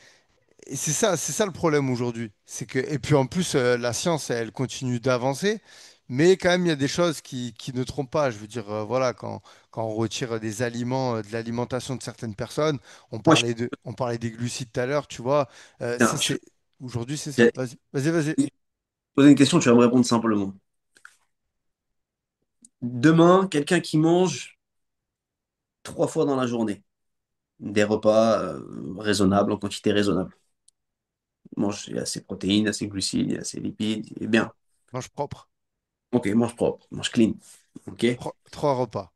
c'est ça le problème aujourd'hui. C'est que, et puis en plus, la science, elle continue d'avancer, mais quand même, il y a des choses qui ne trompent pas. Je veux dire, voilà, quand on retire des aliments, de l'alimentation de certaines personnes, on Moi, je, parlait on parlait des glucides tout à l'heure, tu vois, ça tiens, c'est, aujourd'hui, c'est ça. j'ai Vas-y, vas-y, vas-y. posé une question, tu vas me répondre simplement. Demain, quelqu'un qui mange 3 fois dans la journée, des repas raisonnables, en quantité raisonnable. Il mange, il a ses protéines, il a ses glucides, il a ses lipides, il est bien. Mange propre. Ok, mange propre, mange clean. Ok, Trois repas.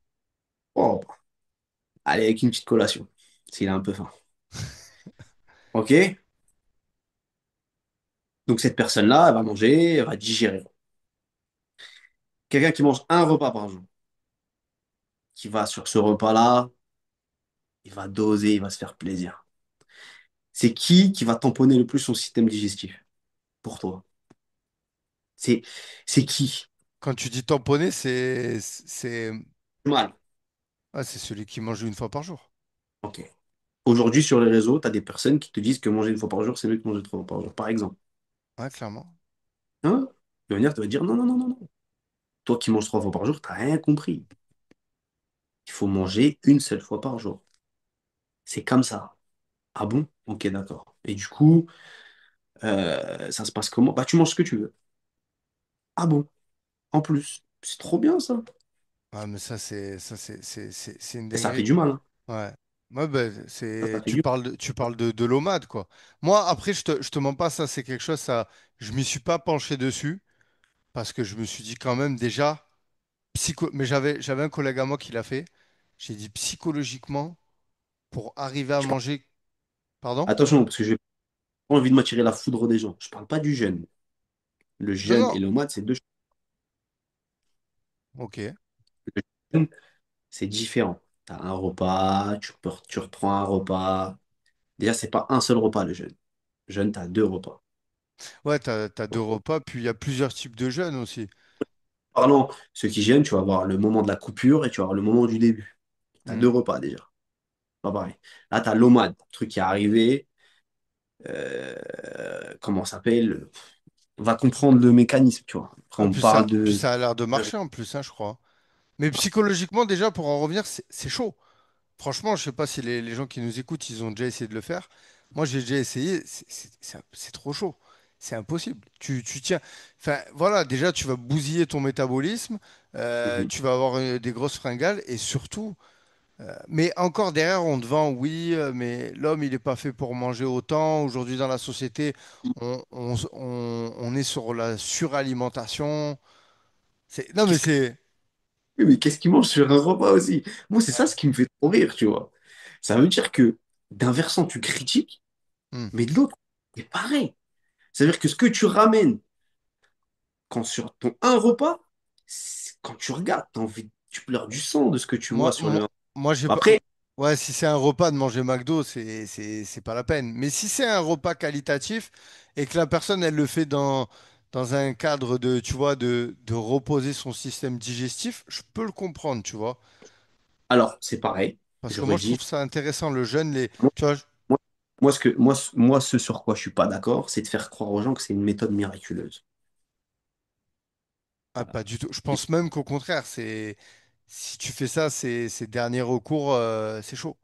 oh, allez, avec une petite collation, s'il a un peu faim. Ok, donc cette personne-là, elle va manger, elle va digérer. Quelqu'un qui mange un repas par jour, qui va sur ce repas-là, il va doser, il va se faire plaisir. C'est qui va tamponner le plus son système digestif pour toi? C'est c'est qui? Quand tu dis tamponner, Mal. c'est celui qui mange une fois par jour. Ok. Aujourd'hui, sur les réseaux, tu as des personnes qui te disent que manger une fois par jour, c'est mieux que manger 3 fois par jour, par exemple. Ouais, clairement. Hein? Tu vas venir, tu vas dire non, non, non, non, non. Toi qui manges 3 fois par jour, tu n'as rien compris. Il faut manger une seule fois par jour. C'est comme ça. Ah bon? Ok, d'accord. Et du coup, ça se passe comment? Bah, tu manges ce que tu veux. Ah bon? En plus. C'est trop bien, ça. Ah, mais ça, c'est une Et ça fait dinguerie. du mal. Hein. Ouais. Ouais, bah, Ça fait tu du parles de l'OMAD, quoi. Moi, après, je te mens pas, ça, c'est quelque chose, ça, je m'y suis pas penché dessus, parce que je me suis dit quand même, déjà, mais j'avais un collègue à moi qui l'a fait. J'ai dit psychologiquement, pour arriver à mal. manger, pardon? Attention, parce que je n'ai pas envie de m'attirer la foudre des gens. Je parle pas du jeûne. Le Non, jeûne non. et le mode, c'est deux choses. Ok. Le jeûne, c'est différent. Tu as un repas, tu reprends un repas. Déjà, c'est pas un seul repas le jeûne. Jeûne, tu as 2 repas. Ouais, t'as deux repas, puis il y a plusieurs types de jeûnes aussi. Parlant, ceux qui jeûnent, tu vas avoir le moment de la coupure et tu vas avoir le moment du début. Tu as Hmm. 2 repas déjà. Pas pareil. Là, tu as l'OMAD, le truc qui est arrivé. Comment ça s'appelle? On va comprendre le mécanisme, tu vois. Après, Ouais, on puis ça, parle puis de. ça a l'air de marcher en plus, hein, je crois. Mais psychologiquement, déjà, pour en revenir, c'est chaud. Franchement, je sais pas si les gens qui nous écoutent, ils ont déjà essayé de le faire. Moi, j'ai déjà essayé, c'est trop chaud. C'est impossible. Tu tiens. Enfin, voilà, déjà, tu vas bousiller ton métabolisme, Mhm. tu vas avoir des grosses fringales et surtout, mais encore derrière, on te vend, oui, mais l'homme, il n'est pas fait pour manger autant. Aujourd'hui, dans la société, on est sur la suralimentation. Non, mais Qu'est-ce que... c'est. Oui, mais qu'est-ce qu'ils mangent sur un repas aussi? Moi, c'est ça Ouais. ce qui me fait trop rire, tu vois. Ça veut dire que d'un versant, tu critiques, Hmm. mais de l'autre, c'est pareil. C'est-à-dire que ce que tu ramènes quand sur ton un repas, quand tu regardes, t'as envie, tu pleures du sang de ce que tu vois Moi, sur moi, le. moi, j'ai pas. Après, Ouais, si c'est un repas de manger McDo, c'est pas la peine. Mais si c'est un repas qualitatif et que la personne, elle le fait dans un cadre de, tu vois, de reposer son système digestif, je peux le comprendre, tu vois. alors, c'est pareil. Parce que moi, J'aurais je dit, trouve ça intéressant, le jeûne, moi, tu vois. moi, ce sur quoi je suis pas d'accord, c'est de faire croire aux gens que c'est une méthode miraculeuse. Ah, Voilà. pas du tout. Je pense même qu'au contraire, si tu fais ça, c'est dernier recours, c'est chaud.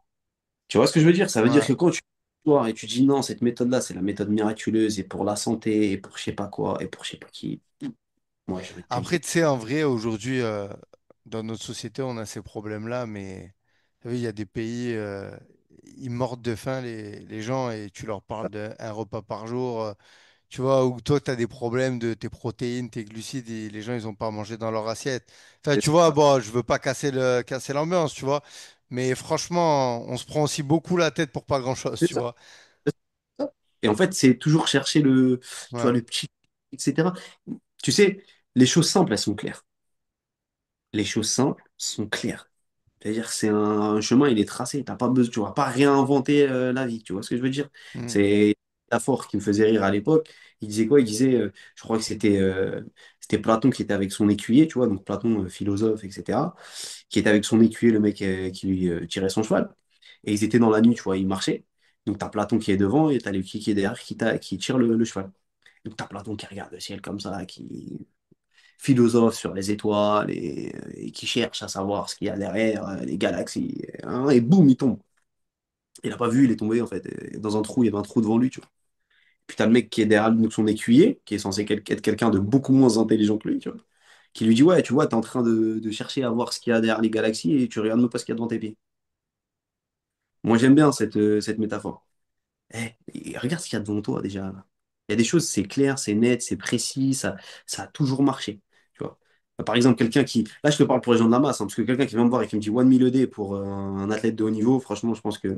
Tu vois ce que je veux dire? Ça veut dire Ouais. que quand tu vois et tu dis non, cette méthode-là, c'est la méthode miraculeuse et pour la santé et pour je sais pas quoi et pour je sais pas qui. Moi, j'ai envie de te Après, dire. tu sais, en vrai, aujourd'hui, dans notre société, on a ces problèmes-là, mais vous savez, il y a des pays, ils mordent de faim, les gens, et tu leur parles d'un repas par jour, tu vois, ou toi, tu as des problèmes de tes protéines, tes glucides, et les gens, ils n'ont pas mangé dans leur assiette. Enfin, C'est tu vois, ça. bon, je veux pas casser l'ambiance, tu vois, mais franchement, on se prend aussi beaucoup la tête pour pas grand-chose, C'est tu ça. vois. C'est ça. Et en fait, c'est toujours chercher tu vois, Ouais. le petit, etc. Tu sais, les choses simples, elles sont claires. Les choses simples sont claires. C'est-à-dire, c'est un chemin, il est tracé. T'as pas besoin, tu vas pas réinventer la vie. Tu vois ce que je veux dire? Mm. C'est la force qui me faisait rire à l'époque. Il disait quoi? Il disait, je crois que c'était Platon qui était avec son écuyer, tu vois, donc Platon, philosophe, etc., qui était avec son écuyer, le mec qui lui tirait son cheval. Et ils étaient dans la nuit, tu vois, ils marchaient. Donc, t'as Platon qui est devant et t'as l'écuyer qui est derrière qui tire le cheval. Donc, t'as Platon qui regarde le ciel comme ça, qui philosophe sur les étoiles et qui cherche à savoir ce qu'il y a derrière les galaxies. Hein, et boum, il tombe. Il n'a pas vu, il est tombé en fait. Et dans un trou, il y avait un trou devant lui, tu vois. Puis t'as le mec qui est derrière donc son écuyer, qui est censé être quelqu'un de beaucoup moins intelligent que lui, tu vois, qui lui dit, ouais, tu vois, t'es en train de chercher à voir ce qu'il y a derrière les galaxies et tu regardes même pas ce qu'il y a devant tes pieds. Moi, j'aime bien cette métaphore. Regarde ce qu'il y a devant toi déjà. Il y a des choses, c'est clair, c'est net, c'est précis, ça a toujours marché. Tu vois. Par exemple, quelqu'un qui. Là, je te parle pour les gens de la masse, hein, parce que quelqu'un qui vient me voir et qui me dit 1000 ED pour un athlète de haut niveau, franchement, je pense que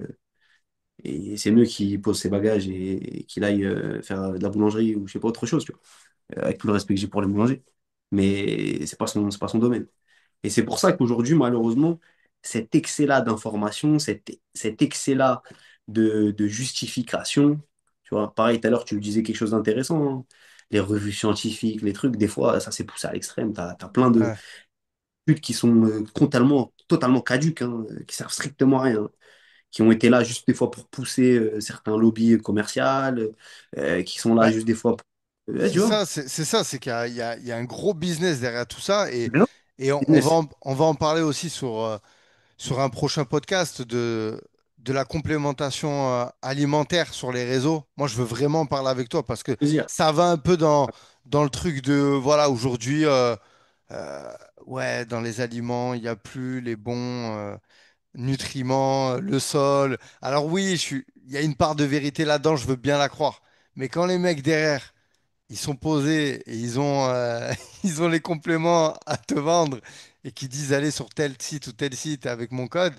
c'est mieux qu'il pose ses bagages et qu'il aille faire de la boulangerie ou je sais pas autre chose, tu vois. Avec tout le respect que j'ai pour les boulangers. Mais c'est pas son domaine. Et c'est pour ça qu'aujourd'hui, malheureusement, cet excès-là d'information, cet excès-là de justification, tu vois, pareil, tout à l'heure, tu disais quelque chose d'intéressant, hein. Les revues scientifiques, les trucs, des fois, ça s'est poussé à l'extrême. Tu as, plein de Ouais. études qui sont totalement caduques, hein, qui servent strictement à rien, qui ont été là juste des fois pour pousser certains lobbies commerciaux, qui sont là Bah, juste des fois pour... c'est tu vois, ça, c'est ça, c'est qu'il y a un gros business derrière tout ça les gens, et business. on va en parler aussi sur un prochain podcast de la complémentation alimentaire sur les réseaux. Moi, je veux vraiment parler avec toi parce que Plaisir. ça va un peu dans le truc de, voilà, aujourd'hui, euh, ouais, dans les aliments, il n'y a plus les bons nutriments, le sol. Alors oui, il y a une part de vérité là-dedans, je veux bien la croire. Mais quand les mecs derrière, ils sont posés et ils ont les compléments à te vendre et qui disent aller sur tel site ou tel site avec mon code,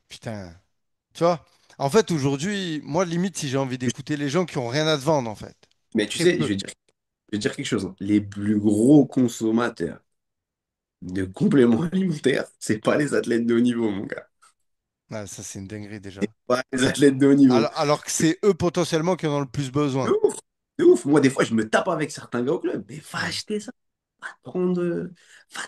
putain, tu vois. En fait, aujourd'hui, moi, limite, si j'ai envie d'écouter les gens qui ont rien à te vendre, en fait. Mais tu Très sais, peu. je vais dire quelque chose, hein. Les plus gros consommateurs de compléments alimentaires, c'est pas les athlètes de haut niveau, mon gars. Ah, ça, c'est une dinguerie déjà. Pas les athlètes de haut niveau. Alors que c'est eux potentiellement qui en ont le plus De besoin. ouf, de ouf. Moi, des fois, je me tape avec certains gars au club. Mais va Hmm. acheter ça. Va te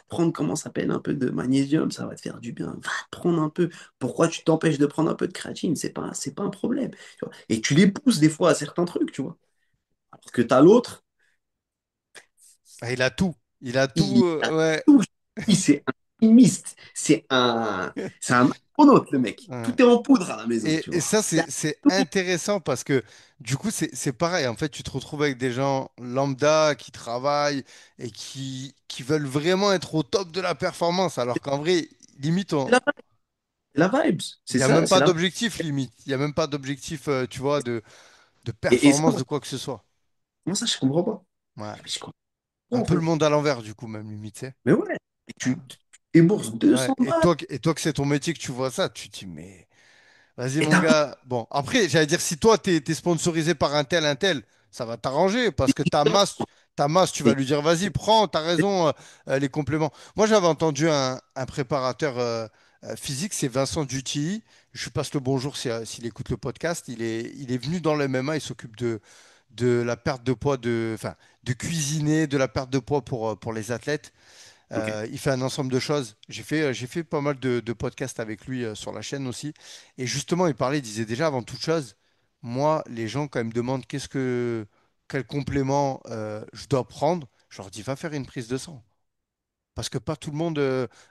prendre, comment ça s'appelle, un peu de magnésium, ça va te faire du bien. Va te prendre un peu. Pourquoi tu t'empêches de prendre un peu de créatine? C'est pas un problème. Tu vois. Et tu les pousses des fois à certains trucs, tu vois. Alors que t'as l'autre, Ah, il a tout. Il a il tout, a ouais. tout. Lui, c'est un chimiste. C'est un astronaute, le mec. Ouais. Tout est en poudre à la maison, tu Et vois. ça, c'est intéressant parce que du coup, c'est pareil. En fait, tu te retrouves avec des gens lambda qui travaillent et qui veulent vraiment être au top de la performance. Alors qu'en vrai, limite, C'est la vibes. il C'est n'y a même ça, c'est pas la d'objectif, limite. Il n'y a même pas d'objectif, tu vois, de Et ça, performance de quoi que ce soit. moi, ça, je comprends pas. Ouais. Mais je comprends pas, Un en peu le fait. monde à l'envers, du coup, même limite, tu sais. Mais ouais, et Ouais. tu débourses Ouais. 200 balles. Et toi que c'est ton métier que tu vois ça, tu te dis, mais vas-y, Et mon t'as pas. gars. Bon, après, j'allais dire, si toi, t'es sponsorisé par un tel, ça va t'arranger parce que ta masse, tu vas Mais- lui dire, vas-y, prends, t'as raison, les compléments. Moi, j'avais entendu un préparateur physique, c'est Vincent Dutilly. Je lui passe le bonjour s'il écoute le podcast. Il est venu dans le MMA, il s'occupe de la perte de poids, enfin, de cuisiner, de la perte de poids pour les athlètes. Ok. Il fait un ensemble de choses. J'ai fait pas mal de podcasts avec lui sur la chaîne aussi. Et justement, il parlait, il disait déjà avant toute chose, moi, les gens, quand ils me demandent quel complément je dois prendre, je leur dis, va faire une prise de sang. Parce que pas tout le monde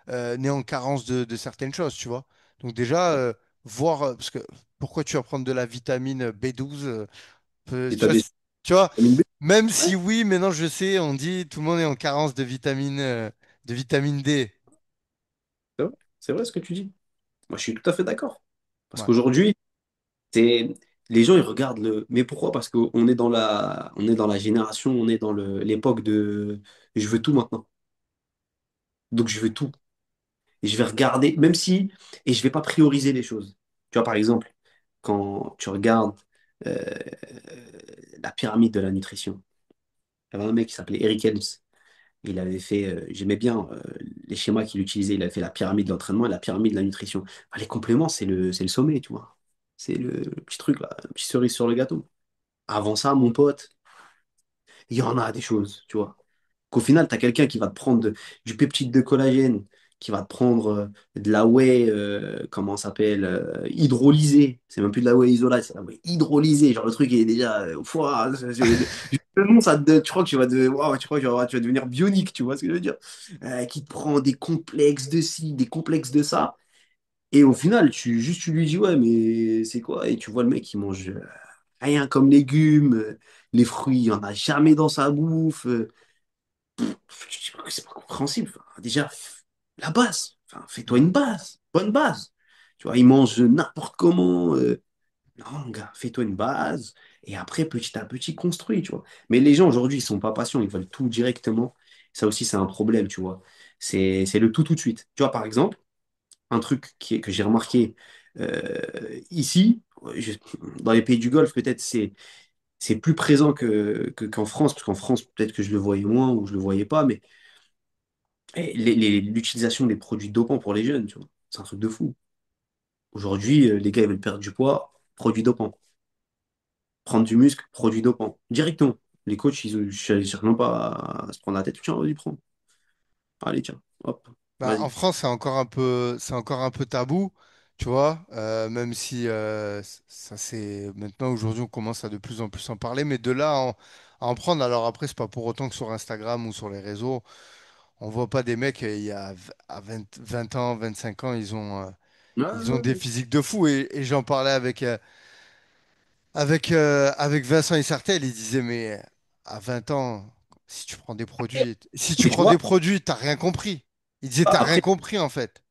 n'est en carence de certaines choses, tu vois. Donc déjà, voir, parce que pourquoi tu vas prendre de la vitamine B12, Et tu t'as vois, des tu vois, vitamine B. même Ouais, si oui, maintenant je sais, on dit tout le monde est en carence de vitamine D. c'est vrai, c'est vrai ce que tu dis. Moi, je suis tout à fait d'accord. Parce Ouais. qu'aujourd'hui, c'est les gens, ils regardent le. Mais pourquoi? Parce qu'on est on est dans la génération, on est dans l'époque de je veux tout maintenant. Donc, je veux tout. Et je vais regarder, même si. Et je vais pas prioriser les choses. Tu vois, par exemple, quand tu regardes euh, la pyramide de la nutrition, il y avait un mec qui s'appelait Eric Helms. Il avait fait, j'aimais bien les schémas qu'il utilisait. Il avait fait la pyramide de l'entraînement et la pyramide de la nutrition. Ah, les compléments, c'est le sommet, tu vois. C'est le petit truc là, le petit cerise sur le gâteau. Avant ça, mon pote, il y en a des choses, tu vois. Qu'au final, tu as quelqu'un qui va te prendre du peptide de collagène, qui va te prendre de la whey, comment ça s'appelle, hydrolysée. C'est même plus de la whey isolate, c'est la whey hydrolysée. Genre le truc il est déjà. Ouah, le nom, tu crois que waouh, tu crois que tu vas devenir bionique, tu vois ce que je veux dire? Qui te prend des complexes de ci, des complexes de ça. Et au final, tu lui dis, ouais, mais c'est quoi? Et tu vois le mec qui mange rien comme légumes, les fruits, il n'y en a jamais dans sa bouffe. Je dis pas que c'est pas compréhensible. Enfin, déjà, la base. Enfin, fais-toi Ouais. une base, bonne base. Tu vois, ils mangent n'importe comment. Non, mon gars, fais-toi une base. Et après, petit à petit, construis, tu vois. Mais les gens aujourd'hui, ils sont pas patients, ils veulent tout directement. Ça aussi, c'est un problème, tu vois. C'est le tout de suite. Tu vois, par exemple, un truc que j'ai remarqué ici, dans les pays du Golfe, peut-être c'est plus présent qu'en France, parce qu'en France, peut-être que je le voyais moins ou je le voyais pas, mais l'utilisation des produits dopants pour les jeunes, tu vois, c'est un truc de fou. Aujourd'hui, les gars, ils veulent perdre du poids, produits dopants. Prendre du muscle, produits dopants. Directement. Les coachs, ils ne cherchent même pas à se prendre la tête. Tiens, vas-y, prends. Allez, tiens, hop, Bah, en vas-y. France, c'est encore un peu tabou, tu vois, même si ça c'est maintenant aujourd'hui on commence à de plus en plus en parler, mais de là à en prendre. Alors après, c'est pas pour autant que sur Instagram ou sur les réseaux, on voit pas des mecs il y a à 20 ans, 25 ans, Ouais, ils ont ouais, des ouais. physiques de fou. Et j'en parlais avec Vincent Isartel, il disait, mais à 20 ans, si tu Mais tu prends des vois, produits, t'as rien compris. Il disait, t'as rien après, compris en fait.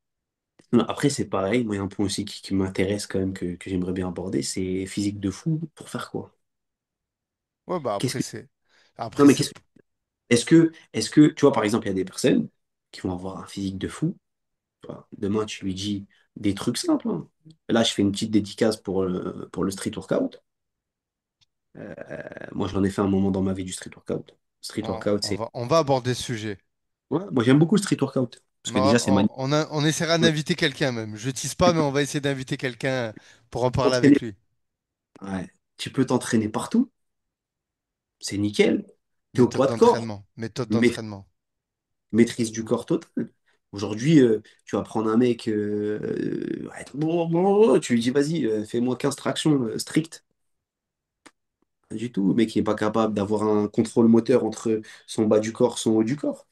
après c'est pareil. Moi, il y a un point aussi qui m'intéresse quand même, que j'aimerais bien aborder, c'est physique de fou pour faire quoi? Ouais, bah Qu'est-ce que... Non, après mais c'est, qu'est-ce que... est-ce que, tu vois, par exemple, il y a des personnes qui vont avoir un physique de fou. Tu vois. Demain, tu lui dis des trucs simples, hein. Là, je fais une petite dédicace pour le street workout. Moi, j'en ai fait un moment dans ma vie du street workout. Street workout, c'est... on va aborder ce sujet. Ouais, moi, j'aime beaucoup le street workout. Parce que déjà, c'est magnifique. On essaiera d'inviter quelqu'un même. Je tease pas, mais on va essayer d'inviter quelqu'un pour en parler T'entraîner. avec lui. Ouais. Tu peux t'entraîner partout. C'est nickel. T'es au Méthode poids de corps. d'entraînement. Méthode Maît- d'entraînement. Maîtrise du corps total. Aujourd'hui, tu vas prendre un mec, ouais, tu lui dis, vas-y, fais-moi 15 tractions strictes. Pas du tout. Le mec, il n'est pas capable d'avoir un contrôle moteur entre son bas du corps, son haut du corps.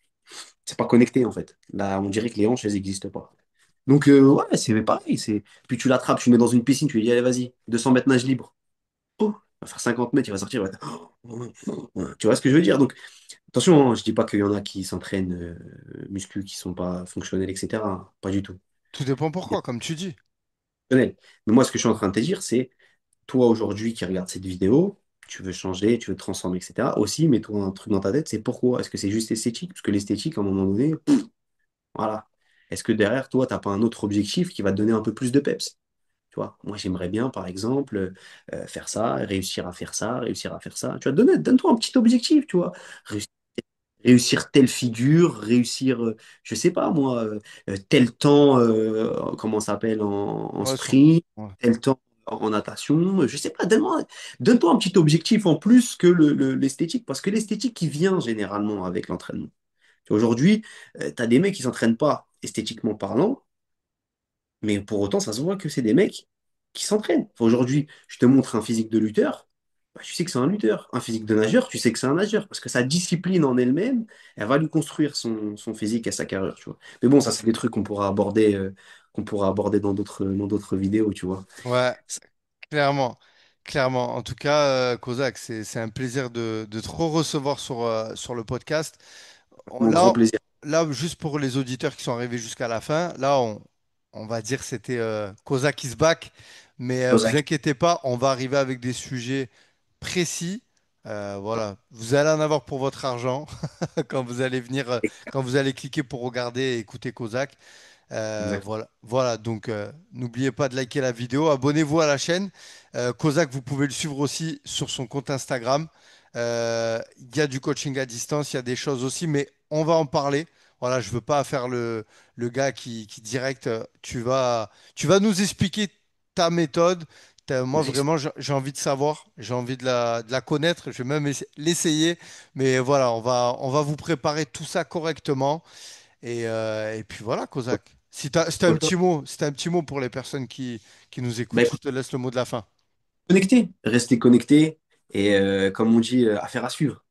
c'est pas connecté en fait. Là, on dirait que les hanches, elles n'existent pas. Donc, ouais, c'est pareil. Puis tu l'attrapes, tu le mets dans une piscine, tu lui dis, allez, vas-y, 200 mètres nage libre. Oh, il va faire 50 mètres, il va sortir. Tu vois ce que je veux dire? Donc, attention, hein, je dis pas qu'il y en a qui s'entraînent muscu, qui sont pas fonctionnels, etc. Pas du tout. Tout dépend pourquoi, comme tu dis. Fonctionnels. Mais moi, ce que je suis en train de te dire, c'est toi aujourd'hui qui regardes cette vidéo, tu veux changer, tu veux te transformer, etc. Aussi, mets-toi un truc dans ta tête, c'est pourquoi? Est-ce que c'est juste esthétique? Parce que l'esthétique, à un moment donné, voilà. Est-ce que derrière toi, tu n'as pas un autre objectif qui va te donner un peu plus de peps? Tu vois, moi, j'aimerais bien, par exemple, faire ça, réussir à faire ça, réussir à faire ça. Tu vois, donne-toi un petit objectif, tu vois. Réussir, réussir telle figure, réussir, je sais pas moi, tel temps, comment ça s'appelle, en Ouais, sprint, ouais. tel temps en natation, je sais pas, donne-toi un petit objectif en plus que l'esthétique, parce que l'esthétique qui vient généralement avec l'entraînement. Aujourd'hui, tu as des mecs qui s'entraînent pas esthétiquement parlant, mais pour autant, ça se voit que c'est des mecs qui s'entraînent. Enfin, aujourd'hui, je te montre un physique de lutteur, bah, tu sais que c'est un lutteur. Un physique de nageur, tu sais que c'est un nageur. Parce que sa discipline en elle-même, elle va lui construire son physique et sa carrure, tu vois. Mais bon, ça, c'est des trucs qu'on pourra aborder dans d'autres vidéos, tu vois. Ouais, clairement. Clairement. En tout cas, Kozak, c'est un plaisir de te recevoir sur le podcast. Mon grand Là, plaisir. juste pour les auditeurs qui sont arrivés jusqu'à la fin, là, on va dire c'était Kozak is back. Mais vous Kozak. inquiétez pas, on va arriver avec des sujets précis. Voilà, vous allez en avoir pour votre argent quand vous allez venir, quand vous allez cliquer pour regarder et écouter Kozak. Exact. Voilà, voilà, donc n'oubliez pas de liker la vidéo, abonnez-vous à la chaîne. Kozak, vous pouvez le suivre aussi sur son compte Instagram. Il y a du coaching à distance, il y a des choses aussi, mais on va en parler. Voilà, je veux pas faire le gars qui direct, tu vas nous expliquer ta méthode. Moi, J'ex- vraiment, j'ai envie de savoir, j'ai envie de la connaître, je vais même l'essayer. Mais voilà, on va vous préparer tout ça correctement. Et puis voilà, Kozak. Si t'as un Top, top. petit mot, si t'as un petit mot pour les personnes qui nous Bah, écoutent, je écoute, te laisse le mot de la fin. connecté. Restez connectés. Et comme on dit, affaire à suivre.